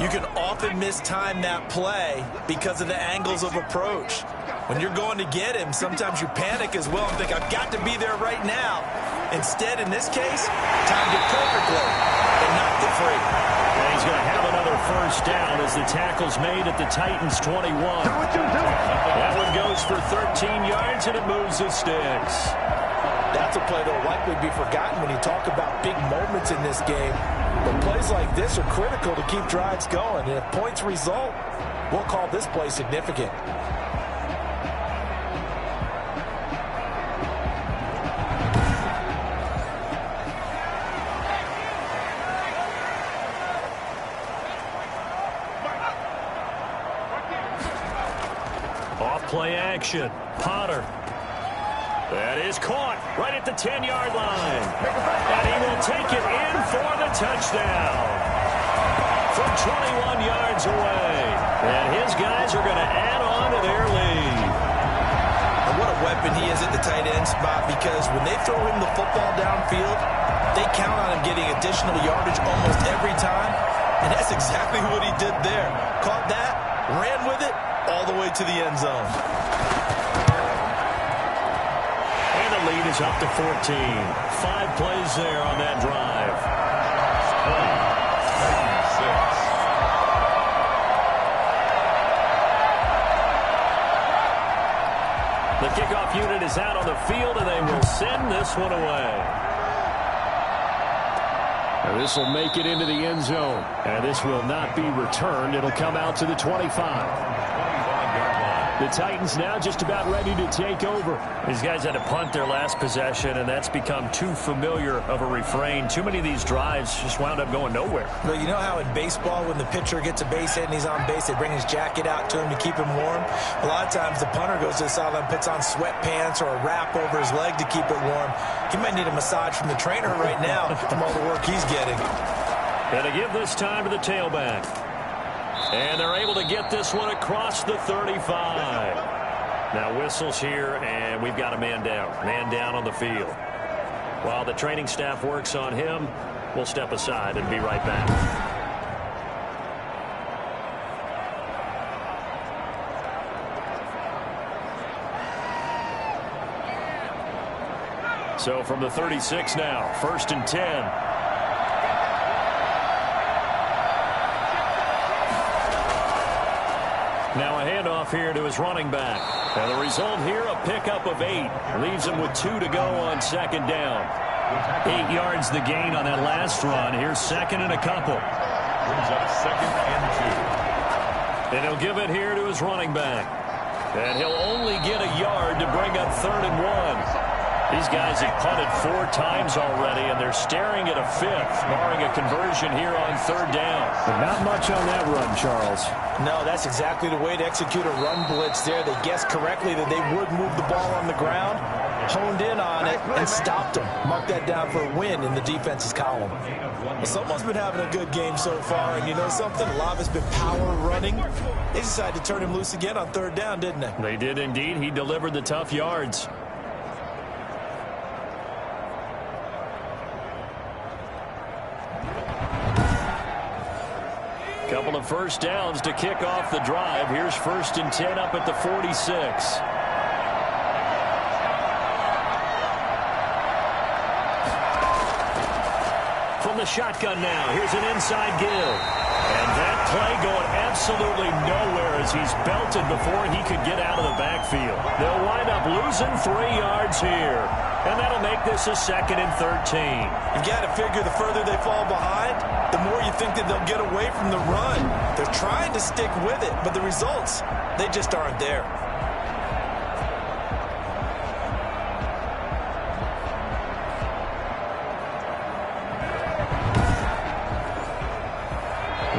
you can often mistime that play because of the angles of approach. When you're going to get him, sometimes you panic as well and think, I've got to be there right now. Instead, in this case, timed it perfectly and knocked it free. And he's going to have another first down as the tackle's made at the Titans' 21. That one goes for 13 yards, and it moves the sticks. That's a play that will likely be forgotten when you talk about big moments in this game. But plays like this are critical to keep drives going. And if points result, we'll call this play significant. Off-play action. Potter. That is caught right at the 10-yard line. And he will take it in for the touchdown. From 21 yards away. And his guys are going to add on to their lead. And what a weapon he is at the tight end spot, because when they throw him the football downfield, they count on him getting additional yardage almost every time. And that's exactly what he did there. Caught that, ran with it, all the way to the end zone. And the lead is up to 14. 5 plays there on that drive. The kickoff unit is out on the field, and they will send this one away. And this will make it into the end zone. And this will not be returned. It'll come out to the 25. The Titans now just about ready to take over. These guys had to punt their last possession, and that's become too familiar of a refrain. Too many of these drives just wound up going nowhere. Well, you know how in baseball, when the pitcher gets a base hit and he's on base, they bring his jacket out to him to keep him warm? A lot of times the punter goes to the sideline, puts on sweatpants or a wrap over his leg to keep it warm. He might need a massage from the trainer right now from all the work he's getting. Going to give this time to the tailback. And they're able to get this one across the 35. Now whistles here, and we've got a man down. Man down on the field. While the training staff works on him, we'll step aside and be right back. So from the 36 now, 1st and 10. Now a handoff here to his running back. And the result here, a pickup of 8. Leaves him with 2 to go on 2nd down. 8 yards the gain on that last run. Here's 2nd and a couple. Brings up 2nd and 2. And he'll give it here to his running back. And he'll only get a yard to bring up 3rd and 1. These guys have punted 4 times already, and they're staring at a 5th, barring a conversion here on 3rd down. But not much on that run, Charles. No, that's exactly the way to execute a run blitz there. They guessed correctly that they would move the ball on the ground, honed in on it, and stopped them. Mark that down for a win in the defense's column. Well, someone's been having a good game so far, and you know something? A lot of it's been power running. They decided to turn him loose again on 3rd down, didn't they? They did indeed. He delivered the tough yards. Couple of first downs to kick off the drive. Here's 1st and 10 up at the 46. From the shotgun now, here's an inside give. And that play going absolutely nowhere as he's belted before he could get out of the backfield. They'll wind up losing 3 yards here. And that'll make this a 2nd and 13. You've got to figure the further they fall behind, the more you think that they'll get away from the run. They're trying to stick with it, but the results, they just aren't there.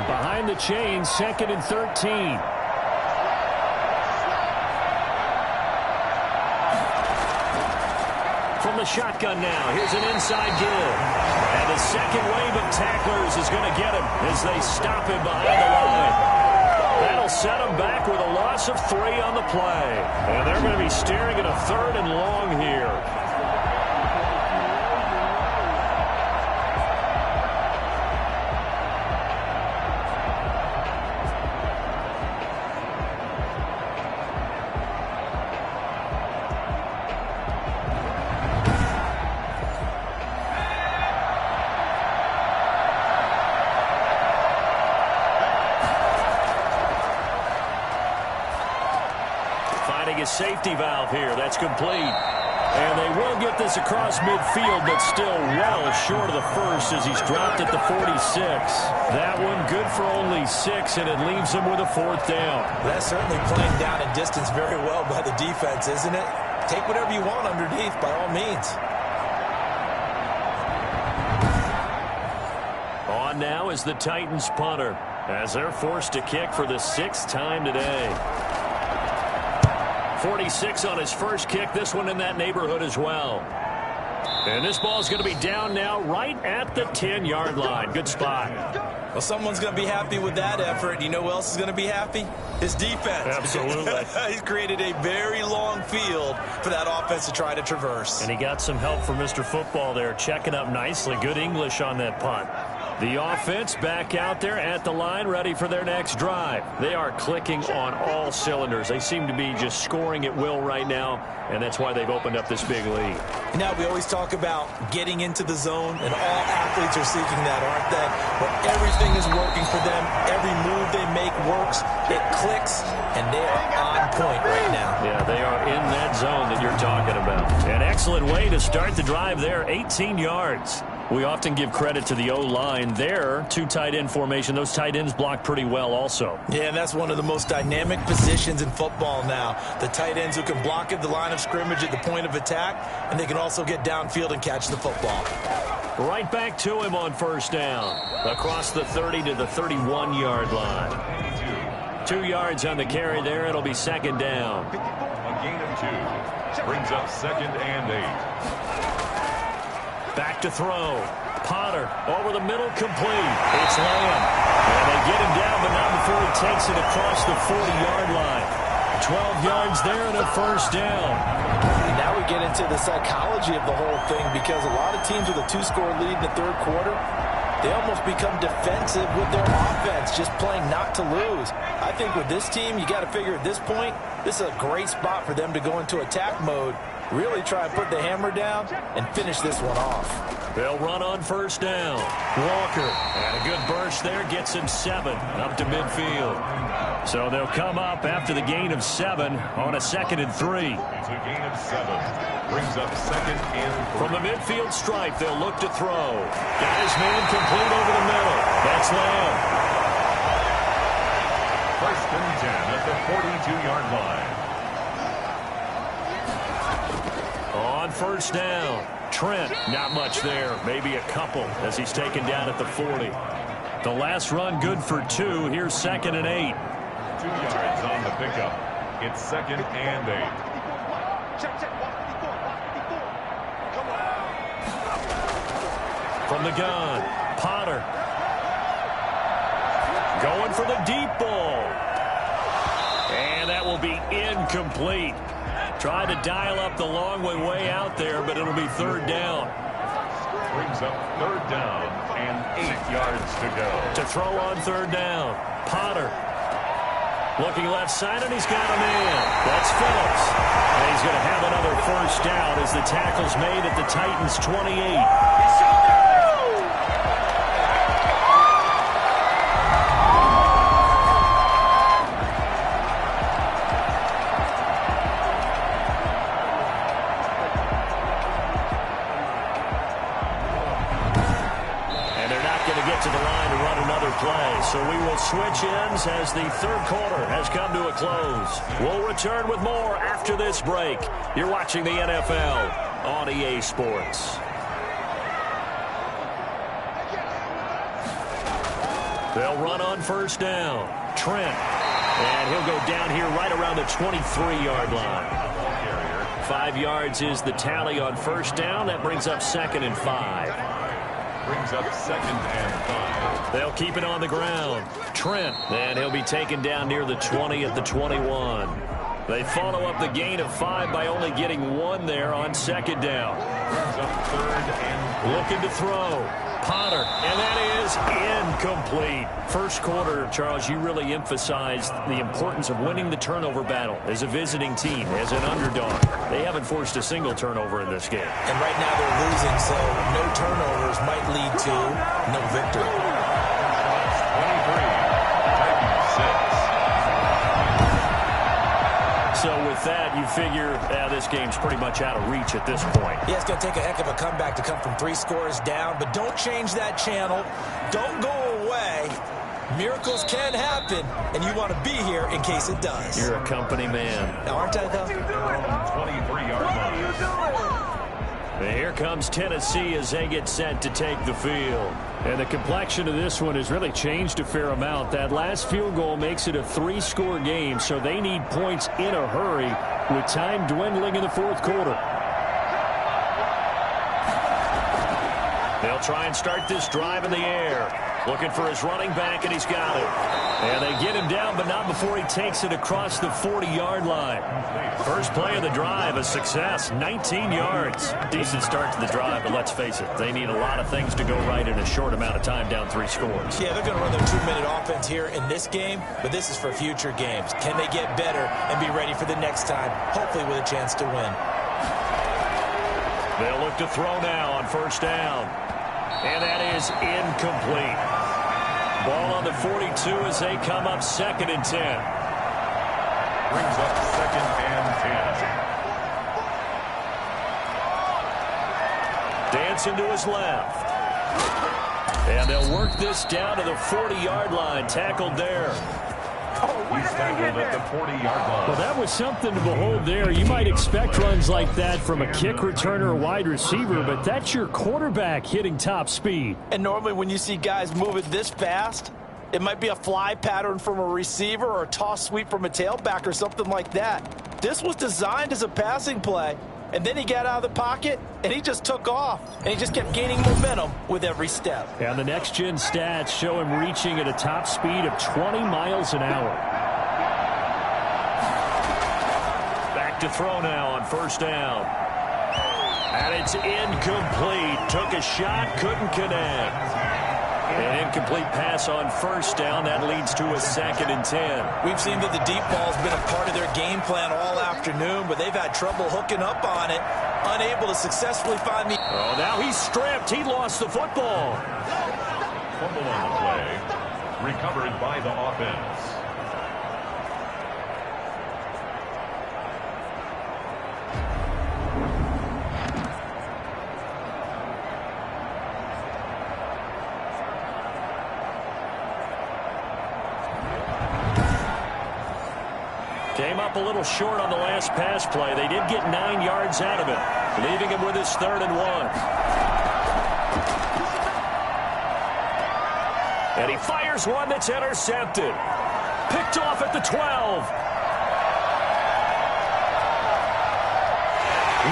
Behind the chain, 2nd and 13. from the shotgun now. Here's an inside give. And the second wave of tacklers is going to get him as they stop him behind the line. That'll set him back with a loss of 3 on the play. And they're going to be staring at a 3rd and long here. Finding a safety valve here. That's complete. And they will get this across midfield, but still well short of the first as he's dropped at the 46. That one good for only 6, and it leaves him with a 4th down. That's certainly playing down in distance very well by the defense, isn't it? Take whatever you want underneath, by all means. On now is the Titans punter as they're forced to kick for the 6th time today. 46 on his first kick. This one in that neighborhood as well. And this ball's going to be down now right at the 10-yard line. Good spot. Well, someone's going to be happy with that effort. You know who else is going to be happy? His defense. Absolutely. He's created a very long field for that offense to try to traverse. And he got some help from Mr. Football there, checking up nicely. Good English on that punt. The offense back out there at the line, ready for their next drive. They are clicking on all cylinders. They seem to be just scoring at will right now, and that's why they've opened up this big lead. Now, we always talk about getting into the zone, and all athletes are seeking that, aren't they? Where everything is working for them. Every move they make works. It clicks, and they are on point right now. Yeah, they are in that zone that you're talking about. An excellent way to start the drive there, 18 yards. We often give credit to the O-line there, 2 tight end formation. Those tight ends block pretty well also. Yeah, and that's one of the most dynamic positions in football now. The tight ends who can block at the line of scrimmage at the point of attack, and they can also get downfield and catch the football. Right back to him on 1st down. Across the 30 to the 31-yard line. 2 yards on the carry there. It'll be 2nd down. A gain of 2. Brings up 2nd and 8. Back to throw. Potter over the middle, complete. It's Lamb. And they get him down, but not before he takes it across the 40-yard line. 12 yards there and a 1st down. Now we get into the psychology of the whole thing, because a lot of teams with a 2-score lead in the 3rd quarter, they almost become defensive with their offense, just playing not to lose. I think with this team, you got to figure at this point, this is a great spot for them to go into attack mode, really try and put the hammer down and finish this one off. They'll run on 1st down. Walker, and a good burst there, gets him 7 up to midfield. So they'll come up after the gain of 7 on a 2nd and 3. It's a gain of 7. Brings up 2nd and 3. From the midfield stripe, they'll look to throw. Got his man complete over the middle. That's Lamb. 1st and 10 at the 42-yard line. On 1st down, Trent, not much there. Maybe a couple as he's taken down at the 40. The last run good for 2. Here's 2nd and 8. 2 yards on the pickup. It's 2nd and 8. From the gun, Potter. Going for the deep ball. And that will be incomplete. Tried to dial up the long way out there, but it'll be 3rd down. Brings up 3rd down and 8 yards to go. To throw on 3rd down, Potter. Looking left side, and he's got a man. That's Phillips. And he's going to have another 1st down as the tackle's made at the Titans' 28. To the line to run another play. So we will switch ends as the 3rd quarter has come to a close. We'll return with more after this break. You're watching the NFL on EA Sports. They'll run on 1st down. Trent. And he'll go down here right around the 23-yard line. 5 yards is the tally on first down. That brings up 2nd and 5. Brings up 2nd and 5. They'll keep it on the ground. Trent, and he'll be taken down near the 20 at the 21. They follow up the gain of 5 by only getting 1 there on 2nd down. Brings up 3rd and looking to throw. Potter, and that is incomplete. First quarter, Charles, you really emphasized the importance of winning the turnover battle as a visiting team, as an underdog. They haven't forced a single turnover in this game. And right now they're losing, so no turnovers might lead to no victory. 23, Titans 6. So with that, you figure this game's pretty much out of reach at this point. Yeah, it's going to take a heck of a comeback to come from 3 scores down, but don't change that channel. Don't go away. Miracles can happen, and you want to be here in case it does. You're a company man. Now, aren't I, though? 23-yard line. And here comes Tennessee as they get set to take the field. And the complexion of this one has really changed a fair amount. That last field goal makes it a 3-score game, so they need points in a hurry with time dwindling in the 4th quarter. They'll try and start this drive in the air. Looking for his running back, and he's got it. And they get him down, but not before he takes it across the 40-yard line. First play of the drive, a success, 19 yards. Decent start to the drive, but let's face it, they need a lot of things to go right in a short amount of time, down 3 scores. Yeah, they're going to run their 2-minute offense here in this game, but this is for future games. Can they get better and be ready for the next time, hopefully with a chance to win? They'll look to throw now on first down. And that is incomplete. Ball on the 42 as they come up 2nd and 10. Brings up 2nd and 10. Dancing to his left. And they'll work this down to the 40-yard line. Tackled there. He's tackled at the 40-yard line. Well, that was something to behold there. You might expect runs like that from a kick returner or wide receiver, but that's your quarterback hitting top speed. And normally when you see guys move it this fast, it might be a fly pattern from a receiver or a toss sweep from a tailback or something like that. This was designed as a passing play, and then he got out of the pocket, and he just took off, and he just kept gaining momentum with every step. And the next-gen stats show him reaching at a top speed of 20 miles an hour. Back to throw now on first down. And it's incomplete. Took a shot, couldn't connect. An incomplete pass on first down. That leads to a 2nd and 10. We've seen that the deep ball's been a part of their game plan all afternoon, but they've had trouble hooking up on it, unable to successfully find the... Oh, now he's stripped. He lost the football. Fumble on the play. Recovered by the offense. Came up a little short on the last pass play. They did get 9 yards out of it, leaving him with his 3rd and 1. And he fires one that's intercepted. Picked off at the 12.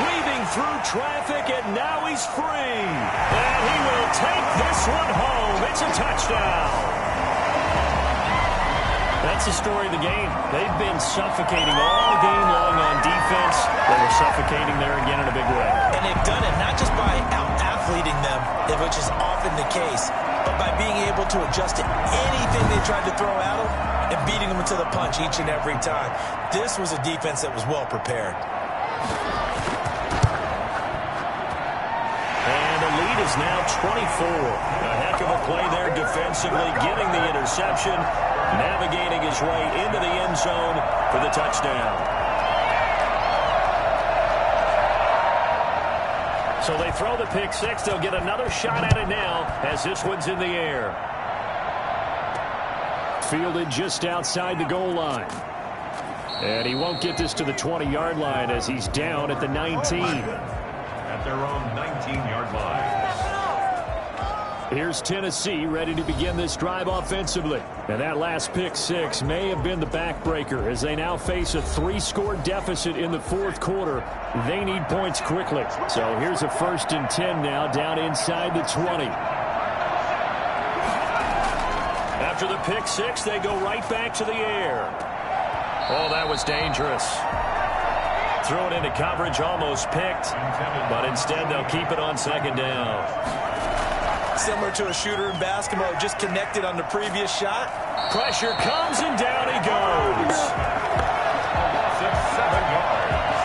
Weaving through traffic, and now he's free. And he will take this one home. It's a touchdown. That's the story of the game. They've been suffocating all game long on defense. They were suffocating there again in a big way. And they've done it not just by out-athleting them, which is often the case, but by being able to adjust to anything they tried to throw at them and beating them to the punch each and every time. This was a defense that was well prepared. And the lead is now 24. A heck of a play there defensively, getting the interception, navigating his way into the end zone for the touchdown. So they throw the pick six. They'll get another shot at it now as this one's in the air. Fielded just outside the goal line. And he won't get this to the 20-yard line as he's down at the 19. At their own 19-yard line. Here's Tennessee ready to begin this drive offensively. And that last pick six may have been the backbreaker as they now face a 3-score deficit in the fourth quarter. They need points quickly. So here's a 1st and 10 now down inside the 20. After the pick six, they go right back to the air. Oh, that was dangerous. Throw it into coverage, almost picked, but instead they'll keep it on 2nd down. Similar to a shooter in basketball, just connected on the previous shot. Pressure comes, and down he goes. 7 yards.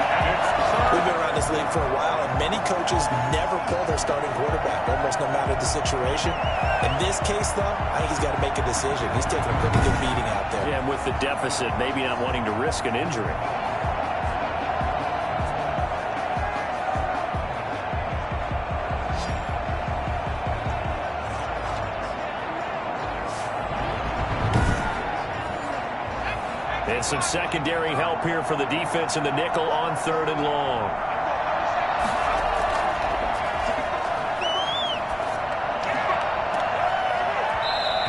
And it's We've been around this league for a while, and many coaches never pull their starting quarterback, almost no matter the situation. In this case, though, I think he's got to make a decision. He's taking a pretty good beating out there. Yeah, and with the deficit, maybe not wanting to risk an injury. And some secondary help here for the defense in the nickel on 3rd and long.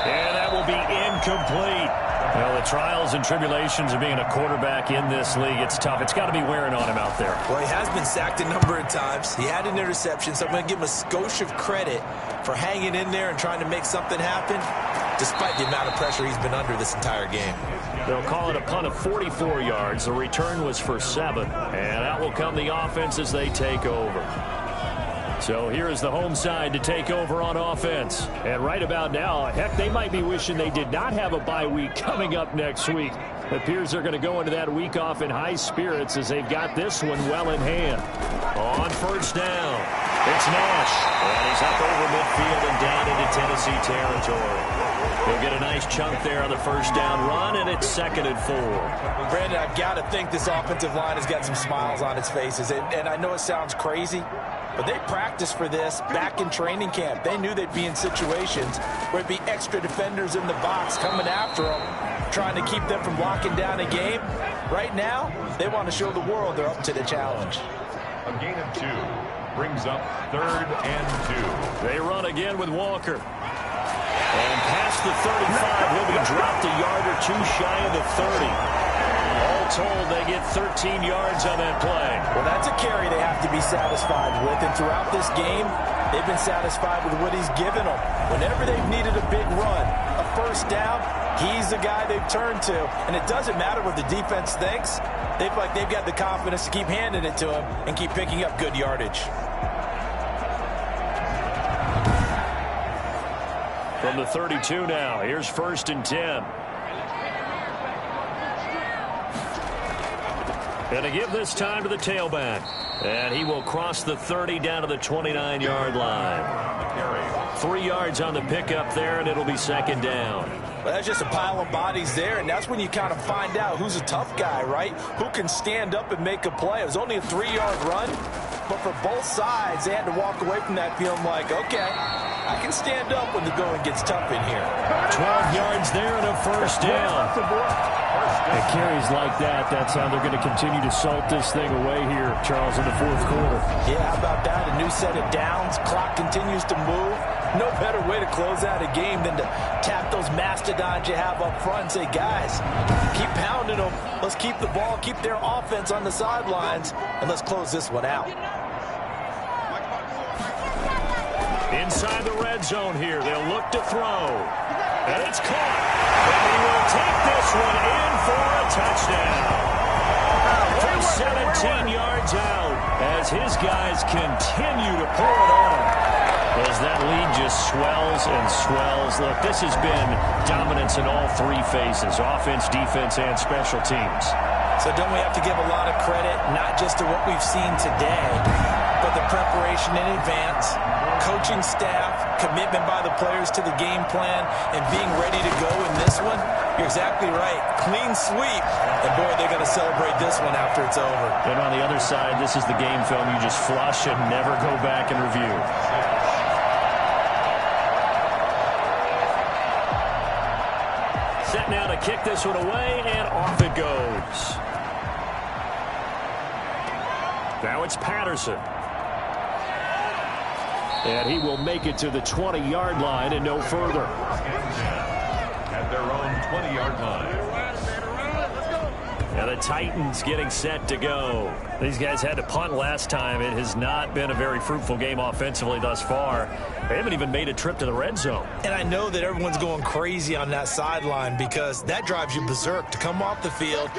And that will be incomplete. Well, the trials and tribulations of being a quarterback in this league, it's tough. It's got to be wearing on him out there. Well, he has been sacked a number of times. He had an interception, so I'm going to give him a skosh of credit for hanging in there and trying to make something happen, despite the amount of pressure he's been under this entire game. They'll call it a punt of 44 yards. The return was for 7. And out will come the offense as they take over. So here is the home side to take over on offense. And right about now, heck, they might be wishing they did not have a bye week coming up next week. It appears they're going to go into that week off in high spirits as they've got this one well in hand. On 1st down, it's Nash. And he's up over midfield and down into Tennessee territory. They'll get a nice chunk there on the 1st down run, and it's 2nd and 4. Brandon, I've got to think this offensive line has got some smiles on its faces. And I know it sounds crazy, but they practiced for this back in training camp. They knew they'd be in situations where it'd be extra defenders in the box coming after them, trying to keep them from locking down a game. Right now, they want to show the world they're up to the challenge. a gain of 2. Brings up 3rd and 2. They run again with Walker. And past the 35, he'll be dropped a yard or 2 shy of the 30. All told, they get 13 yards on that play. Well, that's a carry they have to be satisfied with. And throughout this game, they've been satisfied with what he's given them. Whenever they've needed a big run, a 1st down, he's the guy they've turned to. And it doesn't matter what the defense thinks. They feel like they've got the confidence to keep handing it to him and keep picking up good yardage. From the 32 now, here's 1st and 10. And to give this time to the tailback. And he will cross the 30 down to the 29-yard line. 3 yards on the pickup there, and it'll be 2nd down. Well, that's just a pile of bodies there, and that's when you kind of find out who's a tough guy, right? Who can stand up and make a play. It was only a 3-yard run, but for both sides, they had to walk away from that feeling like, okay, I can stand up when the going gets tough in here. 12 yards there and a 1st down. And carries like that, that's how they're going to continue to salt this thing away here, Charles, in the 4th quarter. Yeah, how about that? A new set of downs. Clock continues to move. No better way to close out a game than to tap those mastodons you have up front and say, guys, keep pounding them. Let's keep the ball, keep their offense on the sidelines, and let's close this one out. Inside the red zone here, they'll look to throw. And it's caught. And he will take this one in for a touchdown. From 17 yards out as his guys continue to pour it on. As that lead just swells and swells. Look, this has been dominance in all 3 phases, offense, defense, and special teams. So don't we have to give a lot of credit, not just to what we've seen today, but the preparation in advance, coaching staff, commitment by the players to the game plan, and being ready to go in this one? You're exactly right. Clean sweep. And, boy, they're going to celebrate this one after it's over. And on the other side, this is the game film you just flush and never go back and review. Set now to kick this one away, and off it goes. Now it's Patterson. And he will make it to the 20-yard line and no further. At their own 20-yard line. And the Titans getting set to go. These guys had to punt last time. It has not been a very fruitful game offensively thus far. They haven't even made a trip to the red zone. And I know that everyone's going crazy on that sideline because that drives you berserk to come off the field,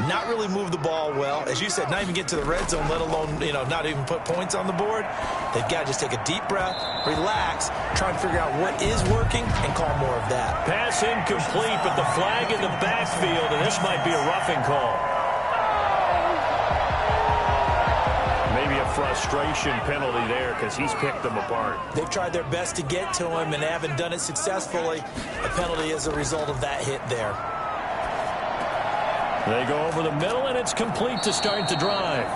not really move the ball well. As you said, not even get to the red zone, let alone, not even put points on the board. They've got to just take a deep breath, relax, try and figure out what is working and call more of that. Pass incomplete, but the flag in the backfield, and this might be a roughing call. Maybe a frustration penalty there because he's picked them apart. They've tried their best to get to him and haven't done it successfully. A penalty is a result of that hit there. They go over the middle, and it's complete to start the drive.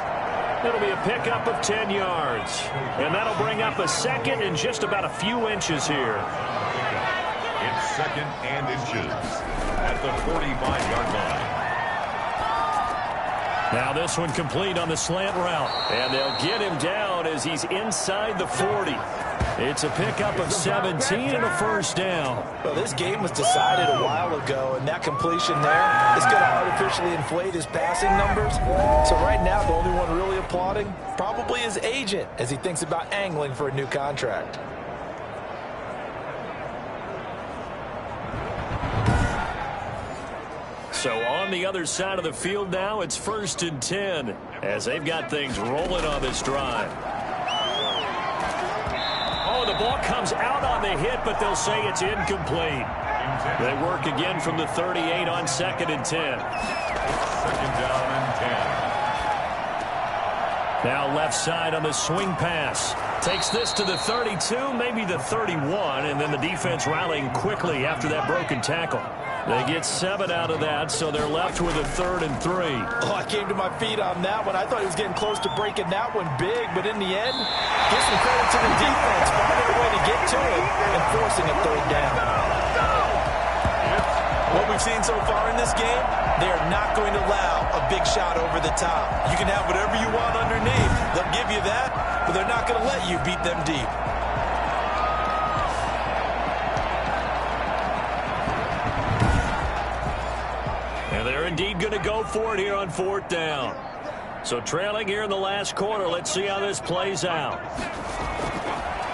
It'll be a pickup of 10 yards. And that'll bring up a second and just about a few inches here. It's second and inches at the 45-yard line. Now this one complete on the slant route. And they'll get him down as he's inside the 40. It's a pickup of 17 and a first down. Well, this game was decided a while ago, and that completion there is going to artificially inflate his passing numbers. So right now, the only one really applauding probably his agent as he thinks about angling for a new contract. So on the other side of the field now, it's 1st and 10 as they've got things rolling on this drive. Oh, the ball comes out on the hit, but they'll say it's incomplete. They work again from the 38 on 2nd and 10. Second down and 10. Now left side on the swing pass. Takes this to the 32, maybe the 31, and then the defense rallying quickly after that broken tackle. They get 7 out of that, so they're left with a 3rd and 3. Oh, I came to my feet on that one. I thought he was getting close to breaking that one big, but in the end, give some credit to the defense, finding a way to get to it and forcing a 3rd down. What we've seen so far in this game, they are not going to allow a big shot over the top. You can have whatever you want underneath. They'll give you that, but they're not going to let you beat them deep. And they're indeed going to go for it here on 4th down. So trailing here in the last quarter. Let's see how this plays out.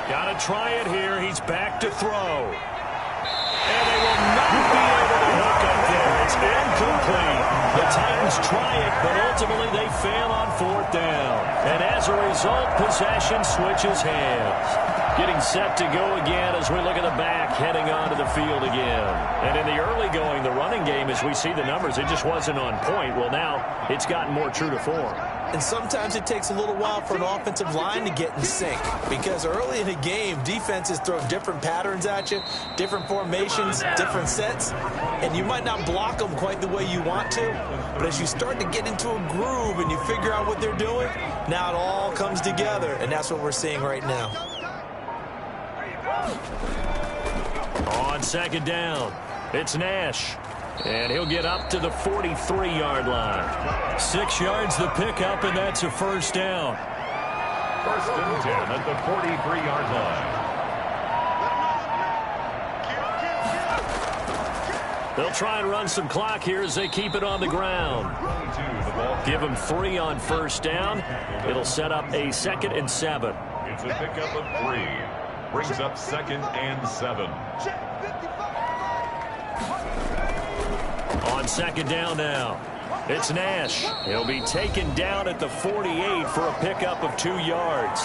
Got to try it here. He's back to throw. And they will not be able to hook up there. It's incomplete. The Titans try it, but ultimately they fail on 4th down. And as a result, possession switches hands. Getting set to go again as we look at the back heading onto the field again. And in the early going, the running game, as we see the numbers, it just wasn't on point. Well, now it's gotten more true to form. And sometimes it takes a little while for an offensive line to get in sync because early in a game, defenses throw different patterns at you, different formations, different sets, and you might not block them quite the way you want to, but as you start to get into a groove and you figure out what they're doing, now it all comes together, and that's what we're seeing right now. On 2nd down, it's Nash. And he'll get up to the 43-yard line. 6 yards the pickup, and that's a 1st down. 1st and 10 at the 43-yard line. They'll try and run some clock here as they keep it on the ground. Give them 3 on 1st down. It'll set up a 2nd and 7. It's a pickup of 3. Brings up 2nd and 7. On 2nd down now, it's Nash. He'll be taken down at the 48 for a pickup of 2 yards.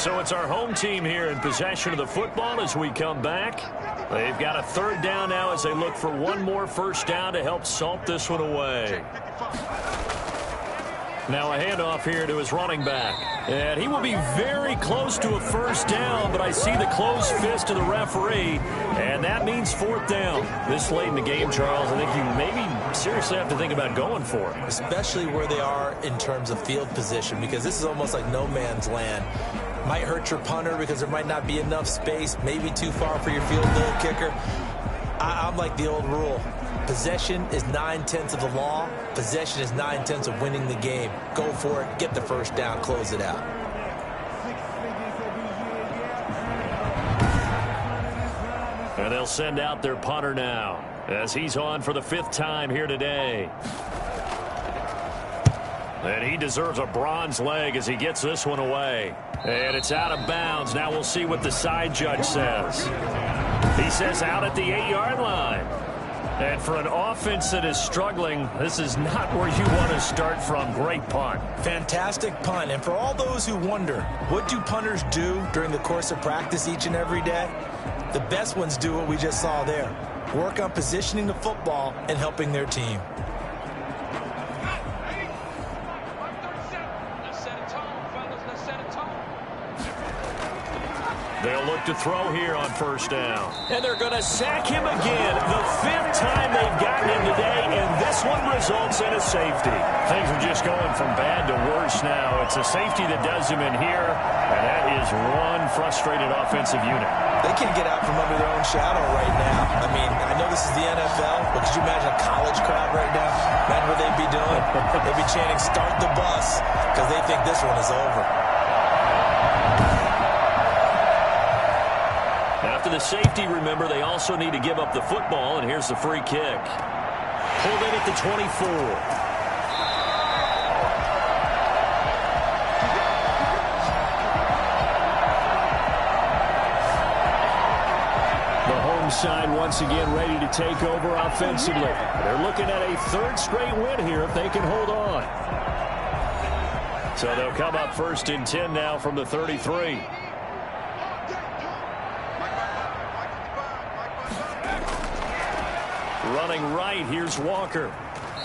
So it's our home team here in possession of the football as we come back. They've got a 3rd down now as they look for one more 1st down to help salt this one away. Now a handoff here to his running back. And he will be very close to a 1st down, but I see the closed fist of the referee, and that means 4th down. This late in the game, Charles, I think you maybe seriously have to think about going for it. Especially where they are in terms of field position, because this is almost like no man's land. Might hurt your punter because there might not be enough space, maybe too far for your field goal kicker. I'm like the old rule. Possession is 9/10 of the law. Possession is 9/10 of winning the game. Go for it. Get the 1st down. Close it out. They'll send out their punter now as he's on for the 5th time here today. And he deserves a bronze leg as he gets this one away. And it's out of bounds. Now we'll see what the side judge says. He says out at the 8-yard line. And for an offense that is struggling, this is not where you want to start from. Great punt. Fantastic punt. And for all those who wonder, what do punters do during the course of practice each and every day? The best ones do what we just saw there. Work on positioning the football and helping their team. They'll look to throw here on 1st down. And they're going to sack him again. The 5th time they've gotten him today, and this one results in a safety. Things are just going from bad to worse now. It's a safety that does him in here, and that is one frustrated offensive unit. They can't get out from under their own shadow right now. I mean, I know this is the NFL, but could you imagine a college crowd right now? Imagine what they'd be doing. They'd be chanting, "Start the bus," because they think this one is over. After the safety, remember, they also need to give up the football, and here's the free kick. Pulled in at the 24. The home side once again ready to take over offensively. They're looking at a 3rd straight win here if they can hold on. So they'll come up 1st and 10 now from the 33. Running right, here's Walker.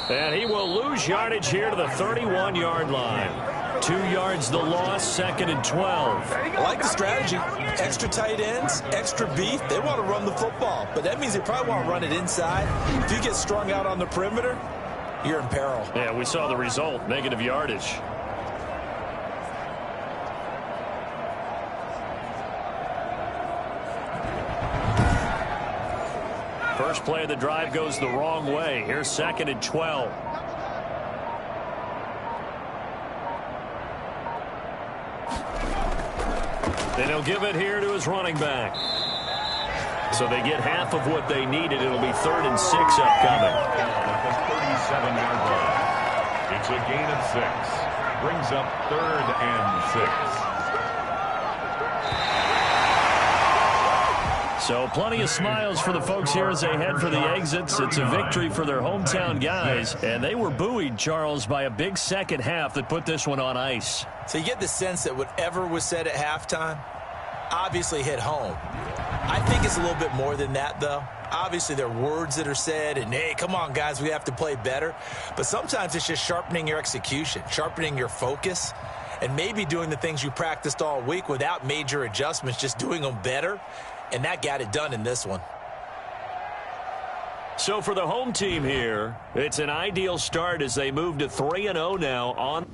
And he will lose yardage here to the 31-yard line. 2 yards the loss, 2nd and 12. I like the strategy. Extra tight ends, extra beef. They want to run the football, but that means they probably want to run it inside. If you get strung out on the perimeter, you're in peril. Yeah, we saw the result, negative yardage. First play of the drive goes the wrong way. Here's 2nd and 12. Then he'll give it here to his running back. So they get half of what they needed. It'll be 3rd and 6 upcoming. At the 37-yard line. It's a gain of 6. Brings up 3rd and 6. So plenty of smiles for the folks here as they head for the exits. It's a victory for their hometown guys. And they were buoyed, Charles, by a big second half that put this one on ice. So you get the sense that whatever was said at halftime obviously hit home. I think it's a little bit more than that, though. Obviously, there are words that are said, and, hey, come on, guys, we have to play better. But sometimes it's just sharpening your execution, sharpening your focus, and maybe doing the things you practiced all week without major adjustments, just doing them better. And that got it done in this one. So for the home team here, it's an ideal start as they move to 3-0 now on